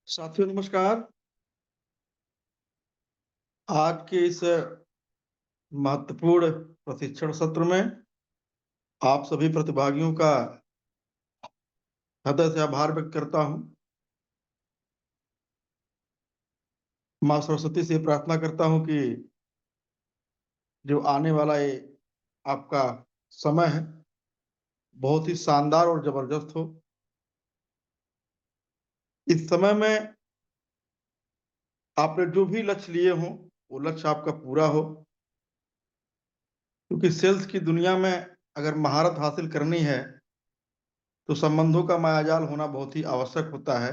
साथियों नमस्कार। आज के इस महत्वपूर्ण प्रशिक्षण सत्र में आप सभी प्रतिभागियों का हृदय से आभार व्यक्त करता हूं। माँ सरस्वती से प्रार्थना करता हूं कि जो आने वाला ये आपका समय है बहुत ही शानदार और जबरदस्त हो। इस समय में आपने जो भी लक्ष्य लिए हों वो लक्ष्य आपका पूरा हो, क्योंकि सेल्स की दुनिया में अगर महारत हासिल करनी है तो संबंधों का मायाजाल होना बहुत ही आवश्यक होता है।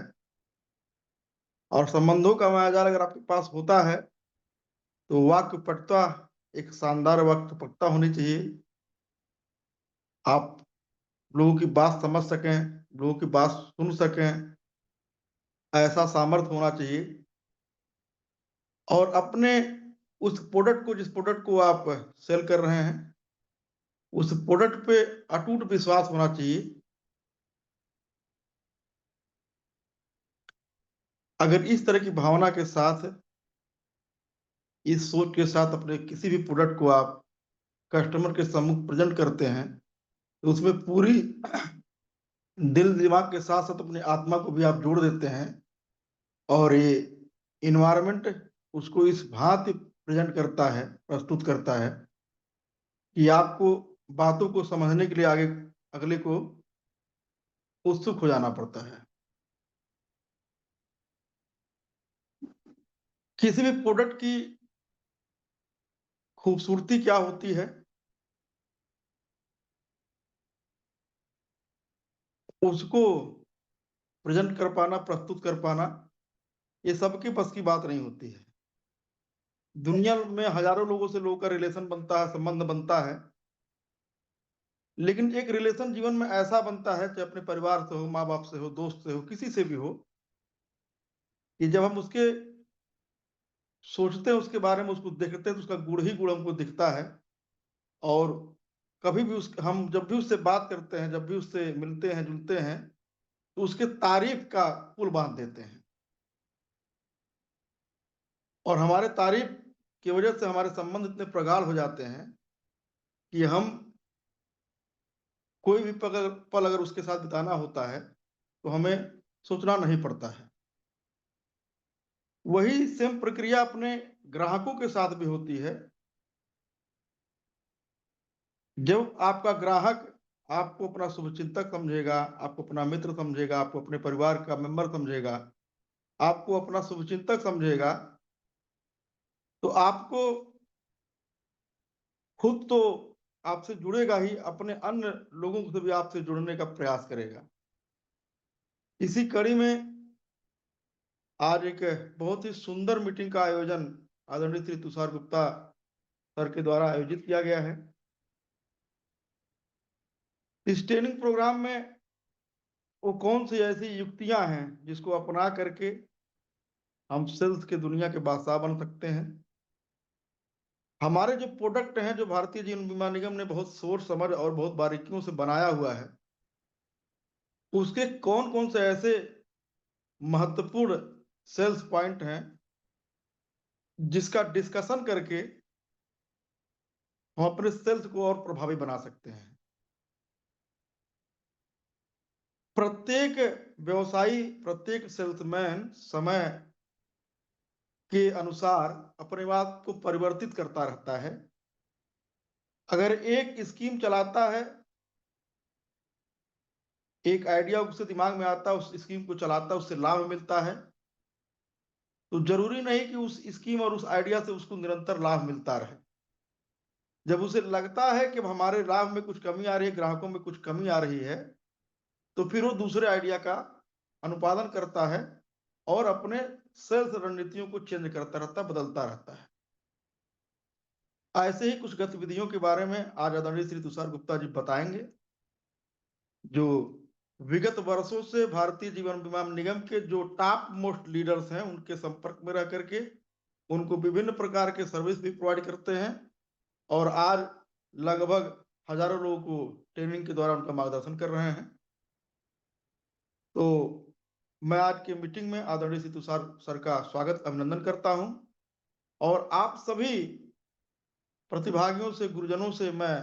और संबंधों का मायाजाल अगर आपके पास होता है तो वाक्पटुता एक शानदार वाक्पटुता होनी चाहिए। आप लोगों की बात समझ सकें, लोगों की बात सुन सकें, ऐसा सामर्थ्य होना चाहिए। और अपने उस प्रोडक्ट को, जिस प्रोडक्ट को आप सेल कर रहे हैं, उस प्रोडक्ट पे अटूट विश्वास होना चाहिए। अगर इस तरह की भावना के साथ, इस सोच के साथ अपने किसी भी प्रोडक्ट को आप कस्टमर के सम्मुख प्रेजेंट करते हैं तो उसमें पूरी दिल दिमाग के साथ साथ अपनी आत्मा को भी आप जोड़ देते हैं। और ये इन्वायरमेंट उसको इस भांति प्रेजेंट करता है, प्रस्तुत करता है कि आपको बातों को समझने के लिए आगे अगले को उत्सुक हो जाना पड़ता है। किसी भी प्रोडक्ट की खूबसूरती क्या होती है, उसको प्रेजेंट कर पाना, प्रस्तुत कर पाना, ये सबके बस की बात नहीं होती है। दुनिया में हजारों लोगों से लोगों का रिलेशन बनता है, संबंध बनता है, लेकिन एक रिलेशन जीवन में ऐसा बनता है, चाहे अपने परिवार से हो, माँ बाप से हो, दोस्त से हो, किसी से भी हो, कि जब हम उसके सोचते हैं, उसके बारे में उसको देखते हैं तो उसका गुण ही गुण हमको दिखता है। और कभी भी उस हम जब भी उससे बात करते हैं, जब भी उससे मिलते हैं जुलते हैं, तो उसके तारीफ का पुल बांध देते हैं। और हमारे तारीफ की वजह से हमारे संबंध इतने प्रगाढ़ हो जाते हैं कि हम कोई भी पल अगर उसके साथ बिताना होता है तो हमें सोचना नहीं पड़ता है। वही सेम प्रक्रिया अपने ग्राहकों के साथ भी होती है। जब आपका ग्राहक आपको अपना शुभचिंतक समझेगा, आपको अपना मित्र समझेगा, आपको अपने परिवार का मेंबर समझेगा, आपको अपना शुभचिंतक समझेगा, तो आपको खुद तो आपसे जुड़ेगा ही, अपने अन्य लोगों से भी आपसे जुड़ने का प्रयास करेगा। इसी कड़ी में आज एक बहुत ही सुंदर मीटिंग का आयोजन आदरणीय श्री तुषार गुप्ता सर के द्वारा आयोजित किया गया है। इस ट्रेनिंग प्रोग्राम में वो कौन सी ऐसी युक्तियां हैं जिसको अपना करके हम सेल्स के दुनिया के बादशाह बन सकते हैं। हमारे जो प्रोडक्ट हैं, जो भारतीय जीवन बीमा निगम ने बहुत सोच समझ और बहुत बारीकियों से बनाया हुआ है, उसके कौन कौन से ऐसे महत्वपूर्ण सेल्स पॉइंट हैं जिसका डिस्कशन करके हम अपने सेल्स को और प्रभावी बना सकते हैं। प्रत्येक व्यवसायी, प्रत्येक सेल्समैन समय के अनुसार अपने बात को परिवर्तित करता रहता है। अगर एक स्कीम चलाता है, एक आइडिया उसके दिमाग में आता है, उस स्कीम को चलाता है, उससे लाभ मिलता है, तो जरूरी नहीं कि उस स्कीम और उस आइडिया से उसको निरंतर लाभ मिलता रहे। जब उसे लगता है कि हमारे लाभ में कुछ कमी आ रही है, ग्राहकों में कुछ कमी आ रही है, तो फिर वो दूसरे आइडिया का अनुपालन करता है और अपने सेल्स रणनीतियों को चेंज करता रहता है, बदलता रहता है। ऐसे ही कुछ गतिविधियों के बारे में आज आदरणीय श्री तुषार गुप्ता जी बताएंगे, जो विगत वर्षों से भारतीय जीवन बीमा निगम के जो टॉप मोस्ट लीडर्स हैं उनके संपर्क में रह करके उनको विभिन्न प्रकार के सर्विस भी प्रोवाइड करते हैं और आज लगभग हजारों लोगों को ट्रेनिंग के द्वारा उनका मार्गदर्शन कर रहे हैं। तो मैं आज की मीटिंग में आदरणीय श्री तुषार सर का स्वागत अभिनंदन करता हूं और आप सभी प्रतिभागियों से, गुरुजनों से मैं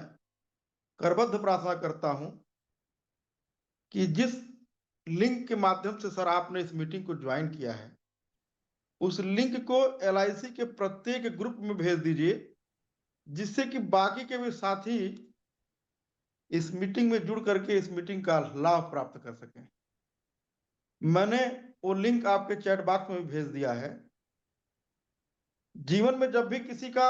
करबद्ध प्रार्थना करता हूं कि जिस लिंक के माध्यम से सर आपने इस मीटिंग को ज्वाइन किया है, उस लिंक को LIC के प्रत्येक ग्रुप में भेज दीजिए, जिससे कि बाकी के भी साथी इस मीटिंग में जुड़ करके इस मीटिंग का लाभ प्राप्त कर सकें। मैंने वो लिंक आपके चैट बॉक्स में भी भेज दिया है। जीवन में जब भी किसी का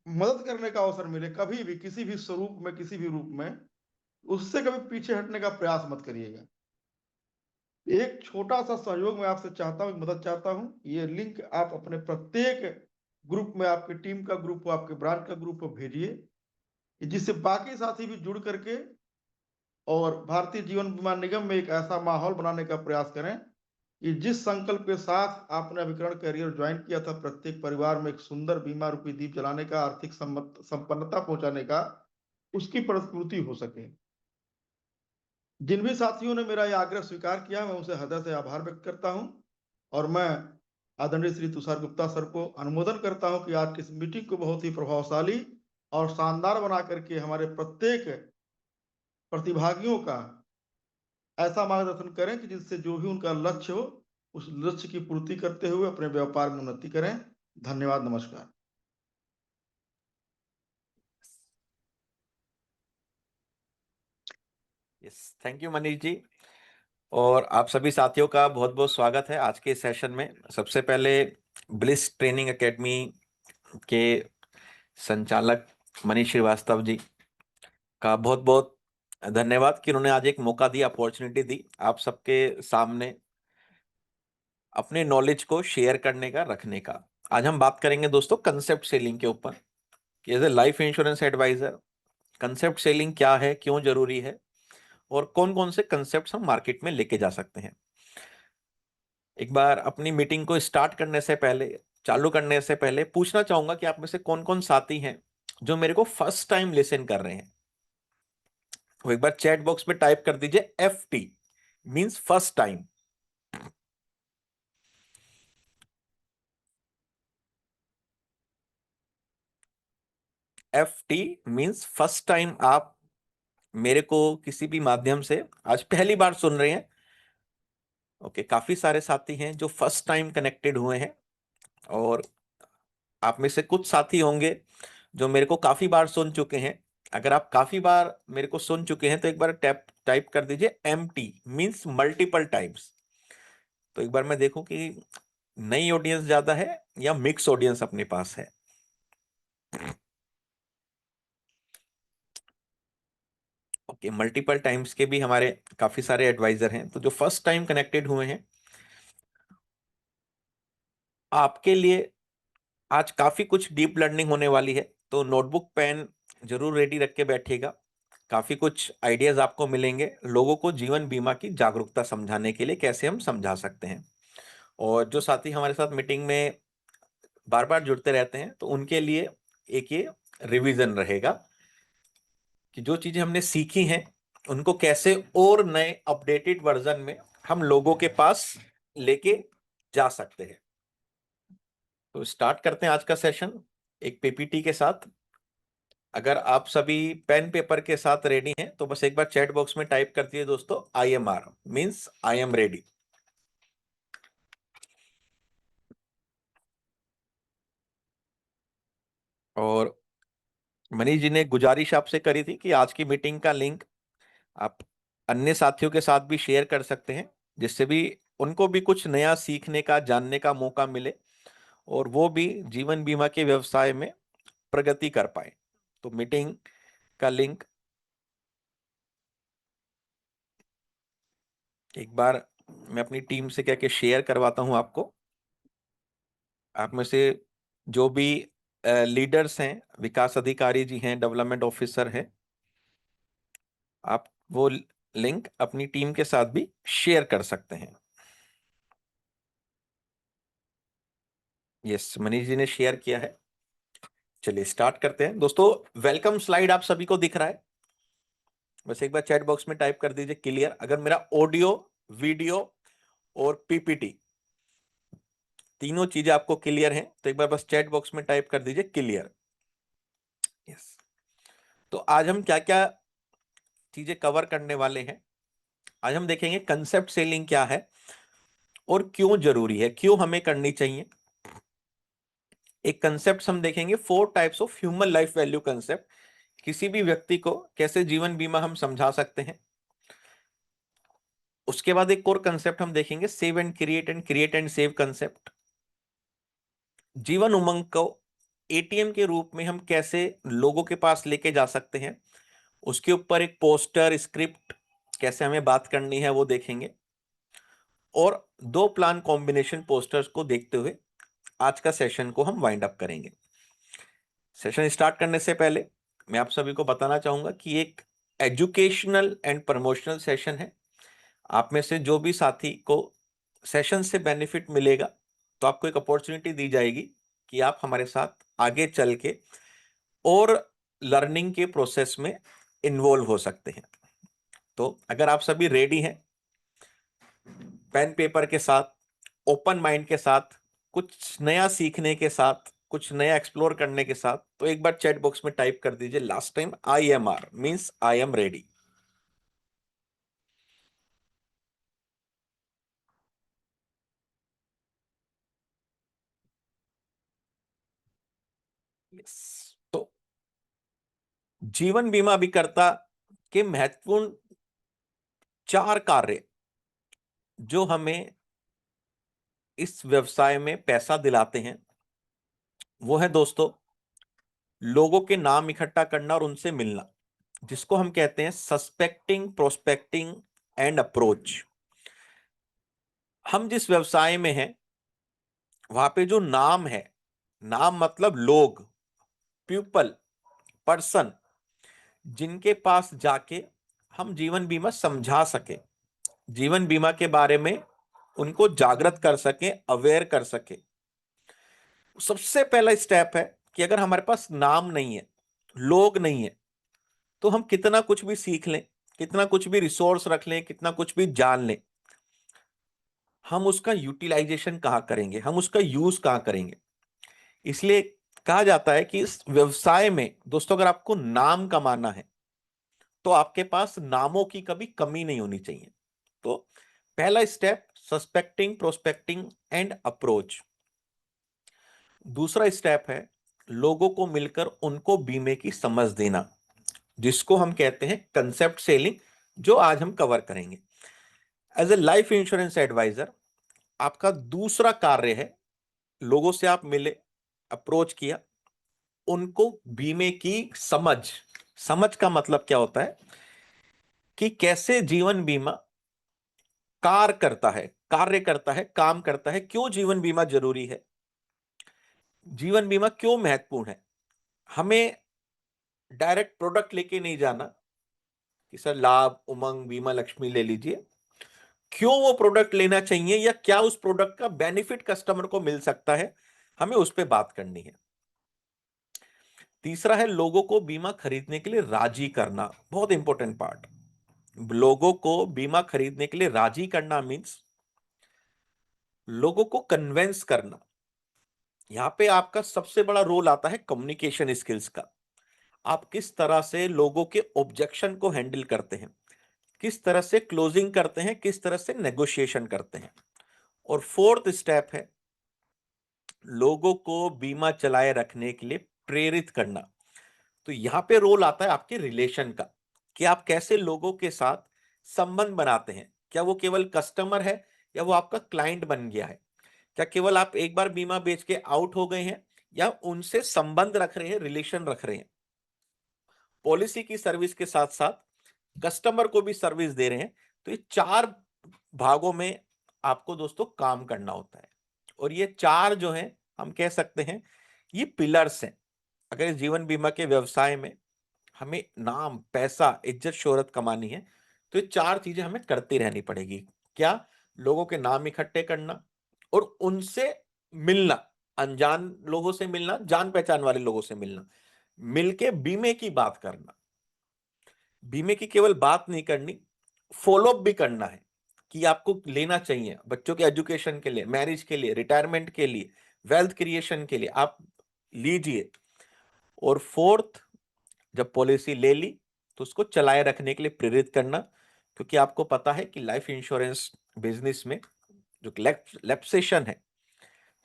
मदद करने का अवसर मिले, कभी भी किसी भी स्वरूप में, किसी भी रूप में, उससे कभी पीछे हटने का प्रयास मत करिएगा। एक छोटा सा सहयोग मैं आपसे चाहता हूं, मदद चाहता हूं। ये लिंक आप अपने प्रत्येक ग्रुप में, आपकी टीम का ग्रुप हो, आपके ब्रांच का ग्रुप हो, भेजिए, जिससे बाकी साथी भी जुड़ करके और भारतीय जीवन बीमा निगम में एक ऐसा माहौल बनाने का प्रयास करें कि जिस संकल्प के साथ आपने अभिकरण कैरियर ज्वाइन किया था, प्रत्येक परिवार में एक सुंदर बीमा रूपी दीप जलाने का, आर्थिक संपन्नता पहुंचाने का, उसकी प्रस्फूर्ति हो सके। जिन भी साथियों ने मेरा यह आग्रह स्वीकार किया, मैं उनसे हृदय से आभार व्यक्त करता हूं और मैं आदरणीय श्री तुषार गुप्ता सर को अनुमोदन करता हूं कि आज की इस मीटिंग को बहुत ही प्रभावशाली और शानदार बना करके हमारे प्रत्येक प्रतिभागियों का ऐसा मार्गदर्शन करें कि जिससे जो भी उनका लक्ष्य हो, उस लक्ष्य की पूर्ति करते हुए अपने व्यापार में उन्नति करें। धन्यवाद, नमस्कार। Yes, thank you Manish ji. और आप सभी साथियों का बहुत बहुत स्वागत है आज के सेशन में। सबसे पहले ब्लिस ट्रेनिंग एकेडमी के संचालक मनीष श्रीवास्तव जी का बहुत बहुत धन्यवाद कि उन्होंने आज एक मौका दिया, अपॉर्चुनिटी दी आप सबके सामने अपने नॉलेज को शेयर करने का, रखने का। आज हम बात करेंगे दोस्तों कंसेप्ट सेलिंग के ऊपर कि as a life insurance advisor concept selling क्या है, क्यों जरूरी है और कौन कौन से कंसेप्ट्स हम मार्केट में लेके जा सकते हैं। एक बार अपनी मीटिंग को स्टार्ट करने से पहले, चालू करने से पहले पूछना चाहूंगा कि आप में से कौन कौन साथी हैं जो मेरे को फर्स्ट टाइम लिसन कर रहे हैं। वो एक बार चैट बॉक्स में टाइप कर दीजिए FT means first time. FT means first time आप मेरे को किसी भी माध्यम से आज पहली बार सुन रहे हैं। ओके, काफी सारे साथी हैं जो फर्स्ट टाइम कनेक्टेड हुए हैं और आप में से कुछ साथी होंगे जो मेरे को काफी बार सुन चुके हैं। अगर आप काफी बार मेरे को सुन चुके हैं तो एक बार टाइप कर दीजिए MT मींस मल्टीपल टाइम्स। तो एक बार मैं देखूं कि नई ऑडियंस ज्यादा है या मिक्स ऑडियंस अपने पास है। ओके, मल्टीपल टाइम्स के भी हमारे काफी सारे एडवाइजर हैं। तो जो फर्स्ट टाइम कनेक्टेड हुए हैं, आपके लिए आज काफी कुछ डीप लर्निंग होने वाली है। तो नोटबुक पेन जरूर रेडी रख के बैठिएगा। काफी कुछ आइडियाज आपको मिलेंगे लोगों को जीवन बीमा की जागरूकता समझाने के लिए, कैसे हम समझा सकते हैं। और जो साथी हमारे साथ मीटिंग में बार बार जुड़ते रहते हैं तो उनके लिए एक ये रिवीजन रहेगा कि जो चीजें हमने सीखी हैं उनको कैसे और नए अपडेटेड वर्जन में हम लोगों के पास लेके जा सकते हैं। तो स्टार्ट करते हैं आज का सेशन एक PPT के साथ। अगर आप सभी पेन पेपर के साथ रेडी हैं तो बस एक बार चैट बॉक्स में टाइप कर दिए दोस्तों IMR means I am ready. और मनीष जी ने गुजारिश आपसे करी थी कि आज की मीटिंग का लिंक आप अन्य साथियों के साथ भी शेयर कर सकते हैं, जिससे भी उनको भी कुछ नया सीखने का, जानने का मौका मिले और वो भी जीवन बीमा के व्यवसाय में प्रगति कर पाए। तो मीटिंग का लिंक एक बार मैं अपनी टीम से क्या शेयर करवाता हूं आपको। आप में से जो भी लीडर्स हैं, विकास अधिकारी जी हैं, डेवलपमेंट ऑफिसर हैं, आप वो लिंक अपनी टीम के साथ भी शेयर कर सकते हैं। यस, मनीष जी ने शेयर किया है। चलिए स्टार्ट करते हैं दोस्तों। वेलकम स्लाइड आप सभी को दिख रहा है? बस एक बार चैट बॉक्स में टाइप कर दीजिए क्लियर। अगर मेरा ऑडियो वीडियो और पीपीटी, तीनों चीजें आपको क्लियर हैं तो एक बार बस चैट बॉक्स में टाइप कर दीजिए क्लियर। यस। तो आज हम क्या क्या चीजें कवर करने वाले हैं। आज हम देखेंगे कंसेप्ट सेलिंग क्या है और क्यों जरूरी है, क्यों हमें करनी चाहिए। एक कंसेप्ट हम देखेंगे 4 types of human life value concept, किसी भी व्यक्ति को कैसे जीवन बीमा हम समझा सकते हैं। उसके बाद एक और कंसेप्ट हम देखेंगे save and create and save concept. Jeevan Umang को एटीएम के रूप में हम कैसे लोगों के पास लेके जा सकते हैं, उसके ऊपर एक पोस्टर स्क्रिप्ट कैसे हमें बात करनी है वो देखेंगे। और 2 प्लान कॉम्बिनेशन पोस्टर्स को देखते हुए आज का सेशन को हम वाइंड अप करेंगे। सेशन स्टार्ट करने से पहले मैं आप सभी को बताना चाहूंगा कि एक एजुकेशनल एंड प्रमोशनल सेशन है। आप में से जो भी साथी को सेशन से बेनिफिट मिलेगा तो आपको एक अपॉर्चुनिटी दी जाएगी कि आप हमारे साथ आगे चल के और लर्निंग के प्रोसेस में इन्वॉल्व हो सकते हैं। तो अगर आप सभी रेडी हैं पेन पेपर के साथ, ओपन माइंड के साथ, कुछ नया सीखने के साथ, कुछ नया एक्सप्लोर करने के साथ, तो एक बार चैट बॉक्स में टाइप कर दीजिए last time IMR means I am ready. Yes. तो जीवन बीमा अभिकर्ता के महत्वपूर्ण 4 कार्य जो हमें इस व्यवसाय में पैसा दिलाते हैं वो है दोस्तों लोगों के नाम इकट्ठा करना और उनसे मिलना, जिसको हम कहते हैं सस्पेक्टिंग, प्रोस्पेक्टिंग एंड अप्रोच। हम जिस व्यवसाय में हैं वहां पे जो नाम है, नाम मतलब लोग, पीपल, पर्सन, जिनके पास जाके हम जीवन बीमा समझा सके, जीवन बीमा के बारे में उनको जागृत कर सके, अवेयर कर सके। सबसे पहला स्टेप है कि अगर हमारे पास नाम नहीं है, लोग नहीं है, तो हम कितना कुछ भी सीख लें, कितना कुछ भी रिसोर्स रख लें, कितना कुछ भी जान लें, हम उसका यूटिलाइजेशन कहां करेंगे, हम उसका यूज कहां करेंगे। इसलिए कहा जाता है कि इस व्यवसाय में दोस्तों अगर आपको नाम कमाना है तो आपके पास नामों की कभी कमी नहीं होनी चाहिए। तो पहला step suspecting, prospecting and approach. दूसरा स्टेप है लोगों को मिलकर उनको बीमे की समझ देना, जिसको हम कहते हैं कंसेप्ट सेलिंग, जो आज हम कवर करेंगे। As a life insurance advisor आपका दूसरा कार्य है लोगों से आप मिले, अप्रोच किया, उनको बीमे की समझ, समझ का मतलब क्या होता है कि कैसे जीवन बीमा कार्य करता है, काम करता है, क्यों जीवन बीमा जरूरी है, जीवन बीमा क्यों महत्वपूर्ण है। हमें डायरेक्ट प्रोडक्ट लेके नहीं जाना कि सर लाभ, उमंग, बीमा लक्ष्मी ले लीजिए, क्यों वो प्रोडक्ट लेना चाहिए या क्या उस प्रोडक्ट का बेनिफिट कस्टमर को मिल सकता है, हमें उस पर बात करनी है। तीसरा है लोगों को बीमा खरीदने के लिए राजी करना, बहुत इंपॉर्टेंट पार्ट। लोगों को बीमा खरीदने के लिए राजी करना मींस लोगों को कन्वेंस करना। यहां पे आपका सबसे बड़ा रोल आता है कम्युनिकेशन स्किल्स का। आप किस तरह से लोगों के ऑब्जेक्शन को हैंडल करते हैं, किस तरह से क्लोजिंग करते हैं, किस तरह से नेगोशिएशन करते हैं। और फोर्थ स्टेप है लोगों को बीमा चलाए रखने के लिए प्रेरित करना। तो यहां पे रोल आता है आपके रिलेशन का, कि आप कैसे लोगों के साथ संबंध बनाते हैं। क्या वो केवल कस्टमर है या वो आपका क्लाइंट बन गया है, क्या केवल आप एक बार बीमा बेच के आउट हो गए हैं या उनसे संबंध रख रहे हैं, रिलेशन रख रहे हैं। पॉलिसी की सर्विस के साथ साथ कस्टमर को भी सर्विस दे रहे हैं। तो ये 4 भागों में आपको दोस्तों काम करना होता है। और ये 4 जो हैं हम कह सकते हैं ये पिलर्स हैं। अगर इस जीवन बीमा के व्यवसाय में हमें नाम, पैसा, इज्जत, शोहरत कमानी है तो ये 4 चीजें हमें करती रहनी पड़ेगी। क्या? लोगों के नाम इकट्ठे करना और उनसे मिलना, अनजान लोगों से मिलना, जान पहचान वाले लोगों से मिलना, मिलके बीमे की बात करना। बीमे की केवल बात नहीं करनी, फॉलोअप भी करना है। कि आपको लेना चाहिए बच्चों के एजुकेशन के लिए, मैरिज के लिए, रिटायरमेंट के लिए, वेल्थ क्रिएशन के लिए, आप लीजिए। और फोर्थ, जब पॉलिसी ले ली तो उसको चलाए रखने के लिए प्रेरित करना, क्योंकि आपको पता है कि लाइफ इंश्योरेंस बिजनेस में जो लैप्सेशन है,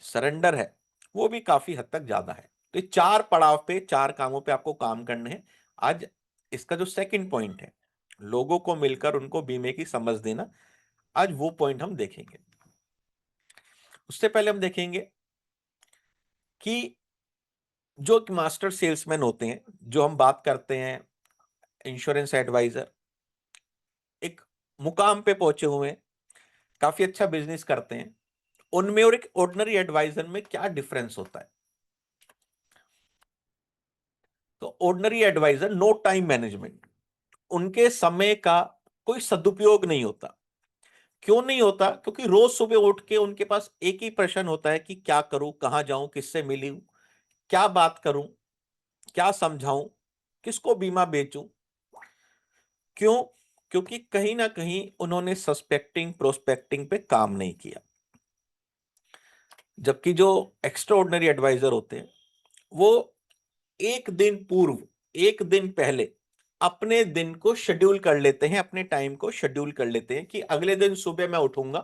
सरेंडर है, वो भी काफी हद तक ज्यादा है। तो ये 4 पड़ाव पे, 4 कामों पे आपको काम करने हैं। आज इसका जो सेकंड पॉइंट है, लोगों को मिलकर उनको बीमे की समझ देना, आज वो पॉइंट हम देखेंगे। उससे पहले हम देखेंगे कि जो मास्टर सेल्समैन होते हैं, जो हम बात करते हैं इंश्योरेंस एडवाइजर, एक मुकाम पे पहुंचे हुए हैं, काफी अच्छा बिजनेस करते हैं, उनमें और एक ऑर्डिनरी एडवाइजर में क्या डिफरेंस होता है। तो ordinary advisor, no time management, उनके समय का कोई सदुपयोग नहीं होता। क्यों नहीं होता? क्योंकि रोज सुबह उठ के उनके पास एक ही प्रश्न होता है कि क्या करूं, कहां जाऊं, किससे मिलूं, क्या बात करूं, क्या समझाऊं, किसको बीमा बेचूं। क्यों? क्योंकि कहीं ना कहीं उन्होंने सस्पेक्टिंग प्रोस्पेक्टिंग पे काम नहीं किया। जबकि जो एक्स्ट्रा ऑर्डिनरी एडवाइजर होते हैं, वो एक दिन पूर्व, एक दिन पहले अपने दिन को शेड्यूल कर लेते हैं, अपने टाइम को शेड्यूल कर लेते हैं कि अगले दिन सुबह मैं उठूंगा,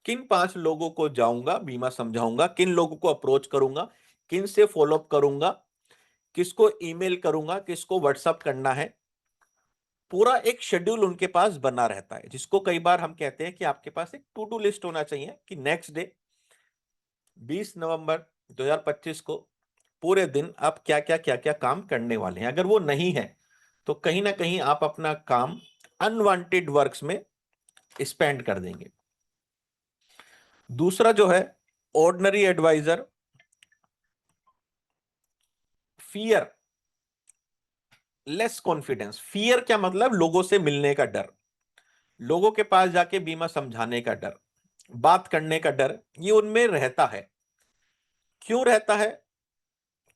किन 5 लोगों को जाऊंगा, बीमा समझाऊंगा, किन लोगों को अप्रोच करूंगा, किन से फॉलोअप करूंगा, किसको ईमेल करूंगा, किसको व्हाट्सअप करना है। पूरा एक शेड्यूल उनके पास बना रहता है, जिसको कई बार हम कहते हैं कि आपके पास एक टू डू लिस्ट होना चाहिए कि नेक्स्ट डे 20 नवंबर 2025 को पूरे दिन आप क्या क्या क्या क्या काम करने वाले हैं। अगर वो नहीं है तो कहीं ना कहीं आप अपना काम अनवांटेड वर्क्स में स्पेंड कर देंगे। दूसरा जो है, ordinary advisor, fearless confidence. Fear क्या मतलब? लोगों से मिलने का डर, लोगों के पास जाके बीमा समझाने का डर, बात करने का डर, ये उनमें रहता है। क्यों रहता है?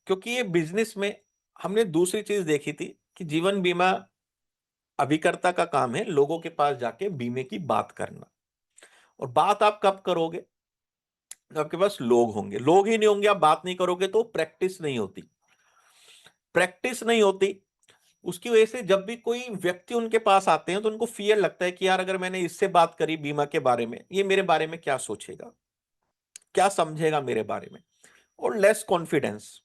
क्योंकि ये बिजनेस में हमने दूसरी चीज देखी थी कि जीवन बीमा अभिकर्ता का काम है लोगों के पास जाके बीमे की बात करना। और बात आप कब करोगे? जब आपके पास लोग होंगे। लोग ही नहीं होंगे, आप बात नहीं करोगे तो प्रैक्टिस नहीं होती। प्रैक्टिस नहीं होती, उसकी वजह से जब भी कोई व्यक्ति उनके पास आते हैं तो उनको फियर लगता है कि यार अगर मैंने इससे बात करी बीमा के बारे में, ये मेरे बारे में क्या सोचेगा, क्या समझेगा मेरे बारे में। और लेस कॉन्फिडेंस,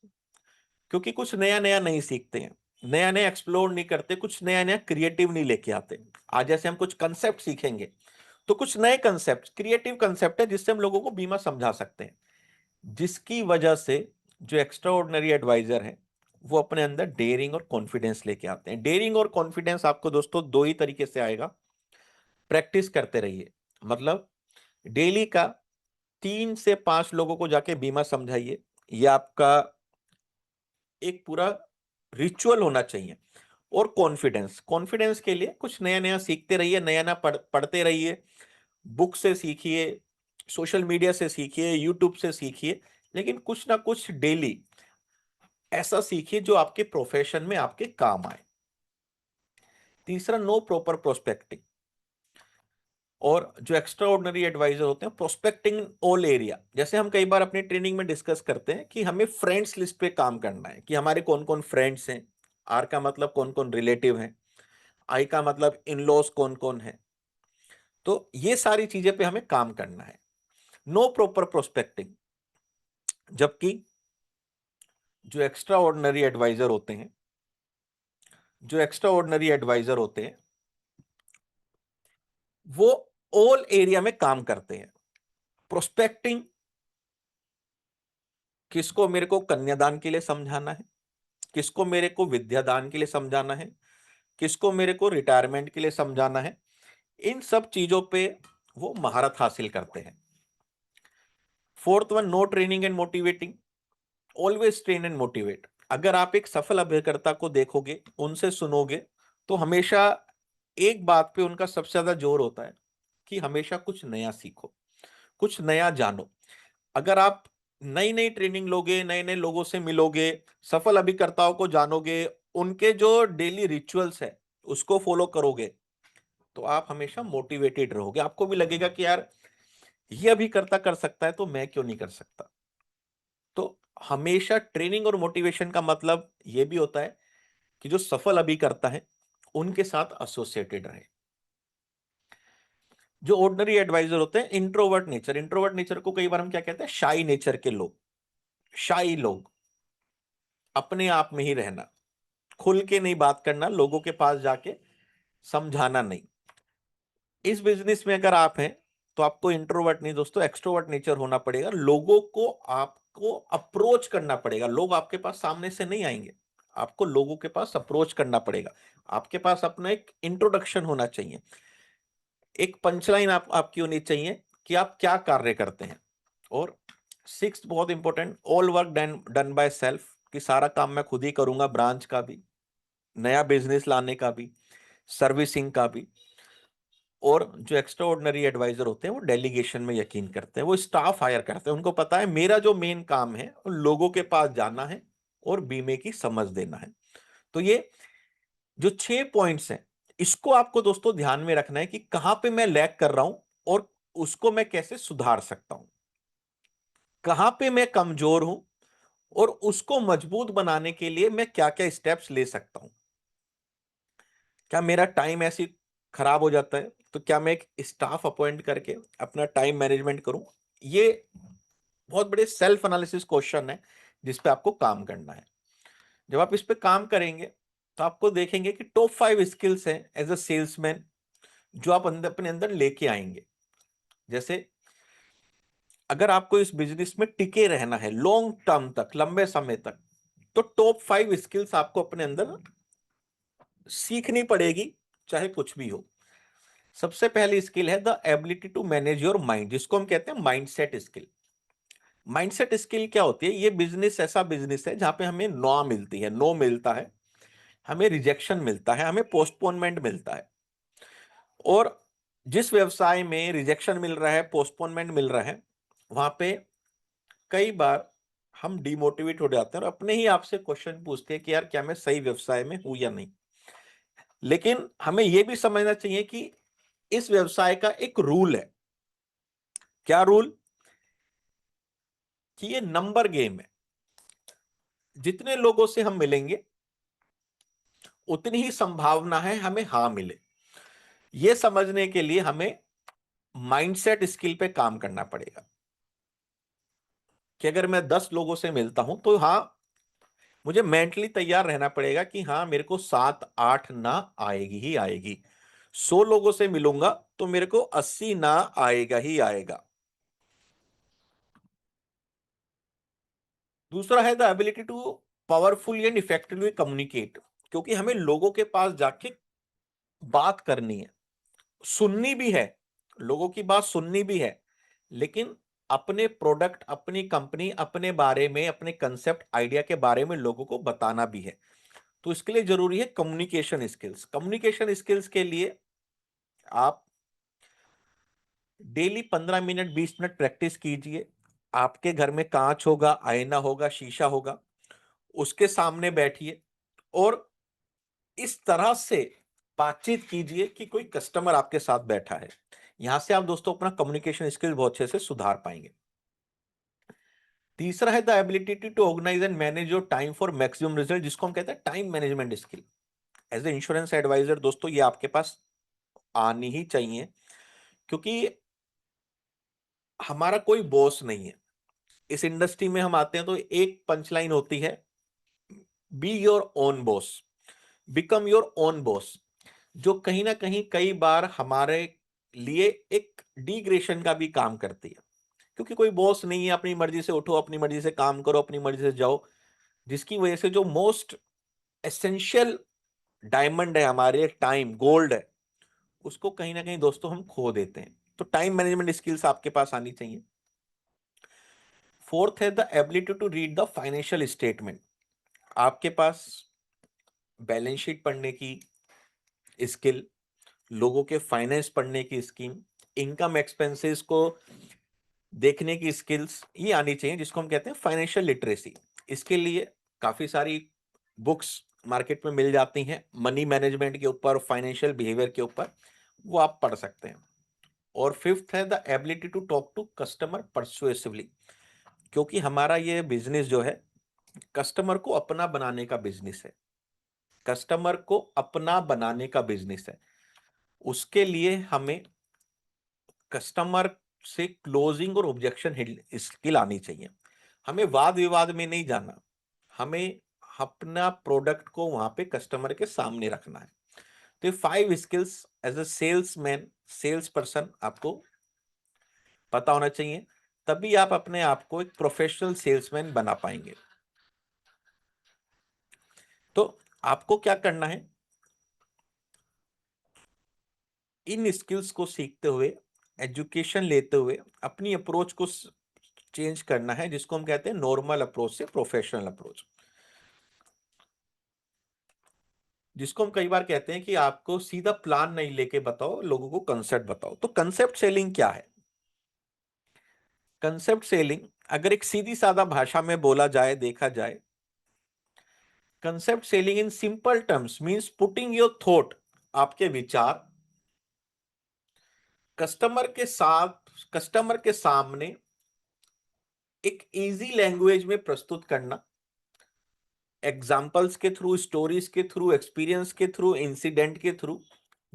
क्योंकि कुछ नया नया नहीं सीखते हैं, नया नया एक्सप्लोर नहीं करते, कुछ नया नया क्रिएटिव नहीं लेके आते। आज जैसे हम कुछ कंसेप्ट सीखेंगे तो कुछ नए कंसेप्ट, क्रिएटिव कंसेप्ट है जिससे हम लोगों को बीमा समझा सकते हैं, जिसकी वजह से जो एक्स्ट्रा ऑर्डिनरी एडवाइजर है वो अपने अंदर डेयरिंग और कॉन्फिडेंस लेके आते हैं। डेयरिंग और कॉन्फिडेंस आपको दोस्तों दो ही तरीके से आएगा। प्रैक्टिस करते रहिए, मतलब डेली का 3 से 5 लोगों को जाके बीमा समझाइए। यह आपका एक पूरा रिचुअल होना चाहिए। और कॉन्फिडेंस, कॉन्फिडेंस के लिए कुछ नया नया सीखते रहिए, नया नया पढ़ते रहिए, बुक से सीखिए, सोशल मीडिया से सीखिए, यूट्यूब से सीखिए, लेकिन कुछ ना कुछ डेली ऐसा सीखिए जो आपके प्रोफेशन में आपके काम आए। तीसरा, नो प्रॉपर प्रोस्पेक्टिंग। और जो एक्स्ट्रा ऑर्डिनरी एडवाइजर होते हैं, प्रोस्पेक्टिंग ऑल एरिया। जैसे हम कई बार अपनी ट्रेनिंग में डिस्कस करते हैं कि हमें फ्रेंड्स लिस्ट पे काम करना है, कि हमारे कौन कौन फ्रेंड्स हैं। आर का मतलब कौन कौन रिलेटिव हैं, आई का मतलब इन लॉज कौन कौन है। तो ये सारी चीजें पे हमें काम करना है। No proper prospecting. जबकि जो एक्स्ट्रा ऑर्डिनरी एडवाइजर होते हैं, जो एक्स्ट्रा ऑर्डिनरी एडवाइजर होते हैं वो ऑल एरिया में काम करते हैं। प्रोस्पेक्टिंग, किसको मेरे को कन्यादान के लिए समझाना है, किसको मेरे को विद्यादान के लिए समझाना है, किसको मेरे को रिटायरमेंट के लिए समझाना है, इन सब चीजों पे वो महारत हासिल करते हैं। Fourth one, no training and motivating. Always train and motivate. अगर आप एक सफल अभिकर्ता को देखोगे, उनसे सुनोगे, तो हमेशा एक बात पे उनका सबसे ज्यादा जोर होता है कि हमेशा कुछ नया सीखो, कुछ नया जानो। अगर आप नई नई ट्रेनिंग लोगे, नए नए लोगों से मिलोगे, सफल अभिकर्ताओं को जानोगे, उनके जो डेली रिचुअल्स है उसको फॉलो करोगे, तो आप हमेशा मोटिवेटेड रहोगे, आपको भी लगेगा कि यार ये अभी कर सकता है तो मैं क्यों नहीं कर सकता। तो हमेशा ट्रेनिंग और मोटिवेशन का मतलब ये भी होता है कि जो सफल अभी करता है उनके साथ एसोसिएटेड रहे। जो ऑर्डिनरी एडवाइजर होते हैं, इंट्रोवर्ट नेचर को कई बार हम क्या कहते हैं, शाई नेचर के लोग, शाई लोग, अपने आप में ही रहना, खुल के नहीं बात करना, लोगों के पास जाके समझाना नहीं। इस बिजनेस में अगर आप हैं तो आपको इंट्रोवर्ट नहीं दोस्तों, एक्सट्रोवर्ट नेचर होना पड़ेगा। लोगों को आपको अप्रोच करना पड़ेगा, लोग आपके पास सामने से नहीं आएंगे, आपको लोगों के पास अप्रोच करना पड़ेगा। आपके पास अपना एक इंट्रोडक्शन होना चाहिए, एक पंचलाइन आपकी होनी चाहिए कि आप क्या कार्य करते हैं। और सिक्स बहुत important, all work done by self, कि सारा काम मैं खुद ही करूंगा, ब्रांच का भी, नया बिजनेस लाने का भी, सर्विसिंग का भी। और जो एक्स्ट्रा ऑर्डिनरी एडवाइजर होते हैं वो डेलीगेशन में यकीन करते हैं, वो स्टाफ हायर करते हैं, उनको पता है मेरा जो मेन काम है लोगों के पास जाना है और बीमे की समझ देना है। तो ये जो 6 पॉइंट्स हैं, इसको आपको दोस्तों ध्यान में रखना है कि कहां पे मैं लैग कर रहा हूं और उसको मैं कैसे सुधार सकता हूं, कहां पे मैं कमजोर हूं और उसको मजबूत बनाने के लिए मैं क्या क्या स्टेप्स ले सकता हूं। क्या मेरा टाइम ऐसे ही खराब हो जाता है, तो क्या मैं एक स्टाफ अपॉइंट करके अपना टाइम मैनेजमेंट करूं। ये बहुत बड़े सेल्फ एनालिसिस क्वेश्चन है जिस पे आपको काम करना है। जब आप इस पे काम करेंगे तो आपको देखेंगे कि टॉप 5 स्किल्स हैं एज अ सेल्समैन जो आप अंदर अपने अंदर लेके आएंगे। जैसे अगर आपको इस बिजनेस में टिके रहना है लॉन्ग टर्म तक, लंबे समय तक, तो टॉप 5 स्किल्स आपको अपने अंदर सीखनी पड़ेगी, चाहे कुछ भी हो। सबसे पहली स्किल है the ability to manage your mind, जिसको हम कहते हैं माइंडसेट स्किल। माइंडसेट स्किल क्या होती है, ये बिजनेस ऐसा बिजनेस है जहां पे हमें नो मिलती है, नो मिलता है, हमें रिजेक्शन मिलता है, हमें पोस्टपोनमेंट मिलता है। और जिस व्यवसाय में रिजेक्शन मिल रहा है, पोस्टपोनमेंट मिल रहा है, वहां पे कई बार हम डिमोटिवेट हो जाते हैं और अपने ही आपसे क्वेश्चन पूछते हैं कि यार क्या मैं सही व्यवसाय में हूं या नहीं। लेकिन हमें यह भी समझना चाहिए कि इस व्यवसाय का एक रूल है। क्या रूल? कि ये नंबर गेम है, जितने लोगों से हम मिलेंगे उतनी ही संभावना है हमें हां मिले। यह समझने के लिए हमें माइंडसेट स्किल पे काम करना पड़ेगा कि अगर मैं 10 लोगों से मिलता हूं तो हां, मुझे मेंटली तैयार रहना पड़ेगा कि हां मेरे को 7-8 ना आएगी ही आएगी। 100 लोगों से मिलूंगा तो मेरे को 80 ना आएगा ही आएगा। दूसरा है the ability to powerful and effectively communicate, क्योंकि हमें लोगों के पास जाके बात करनी है, सुननी भी है, लोगों की बात सुननी भी है, लेकिन अपने प्रोडक्ट, अपनी कंपनी, अपने बारे में, अपने कंसेप्ट, आइडिया के बारे में लोगों को बताना भी है। तो इसके लिए जरूरी है कम्युनिकेशन स्किल्स। कम्युनिकेशन स्किल्स के लिए आप डेली 15 मिनट 20 मिनट प्रैक्टिस कीजिए। आपके घर में कांच होगा, आईना होगा, शीशा होगा, उसके सामने बैठिए और इस तरह से बातचीत कीजिए कि कोई कस्टमर आपके साथ बैठा है। यहां से आप दोस्तों अपना कम्युनिकेशन स्किल बहुत अच्छे से सुधार पाएंगे। तीसरा है the ability to organise and manage your time for maximum result, जिसको हम कहते हैं time management skill. As a insurance advisor दोस्तों ये आपके पास आनी ही चाहिए, क्योंकि हमारा कोई बॉस नहीं है। इस इंडस्ट्री में हम आते हैं तो एक पंचलाइन होती है, be your own boss, become your own boss, जो कहीं ना कहीं कई बार हमारे लिए एक डिग्रेशन का भी काम करती है। क्योंकि कोई बॉस नहीं है, अपनी मर्जी से उठो, अपनी मर्जी से काम करो, अपनी मर्जी से जाओ, जिसकी वजह से जो मोस्ट एसेंशियल डायमंड है हमारे, टाइम गोल्ड है, उसको कहीं ना कहीं दोस्तों हम खो देते हैं। तो टाइम मैनेजमेंट स्किल्स आपके पास आनी चाहिए। फोर्थ है the ability to read the financial statement. आपके पास बैलेंस शीट पढ़ने की स्किल, लोगों के फाइनेंस पढ़ने की स्कीम, इनकम एक्सपेंसेस को देखने की स्किल्स, ये आनी चाहिए, जिसको हम कहते हैं फाइनेंशियल लिटरेसी। इसके लिए काफी सारी बुक्स मार्केट में मिल जाती हैं मनी मैनेजमेंट के ऊपर, फाइनेंशियल बिहेवियर के ऊपर। वो आप पढ़ सकते हैं। और फिफ्थ है the ability to talk to customer persuasively, क्योंकि हमारा ये बिजनेस जो है कस्टमर को अपना बनाने का बिजनेस है, कस्टमर को अपना बनाने का बिजनेस है। उसके लिए हमें कस्टमर से क्लोजिंग और ऑब्जेक्शन स्किल आनी चाहिए। हमें वाद विवाद में नहीं जाना, हमें अपना प्रोडक्ट को वहां पे कस्टमर के सामने रखना है। तो 5 skills as a salesman, sales person आपको पता होना चाहिए, तभी आप अपने आप को एक प्रोफेशनल सेल्समैन बना पाएंगे। तो आपको क्या करना है, इन स्किल्स को सीखते हुए, एजुकेशन लेते हुए अपनी अप्रोच को चेंज करना है, जिसको हम कहते हैं नॉर्मल अप्रोच से प्रोफेशनल अप्रोच। जिसको हम कई बार कहते हैं कि आपको सीधा प्लान नहीं लेके बताओ, लोगों को कंसेप्ट बताओ। तो कंसेप्ट सेलिंग क्या है? कंसेप्ट सेलिंग अगर एक सीधी साधा भाषा में बोला जाए, देखा जाए, concept selling in simple terms means putting your thought, आपके विचार कस्टमर के सामने एक इजी लैंग्वेज में प्रस्तुत करना, एग्जाम्पल्स के थ्रू, स्टोरीज के थ्रू, एक्सपीरियंस के थ्रू, इंसिडेंट के थ्रू,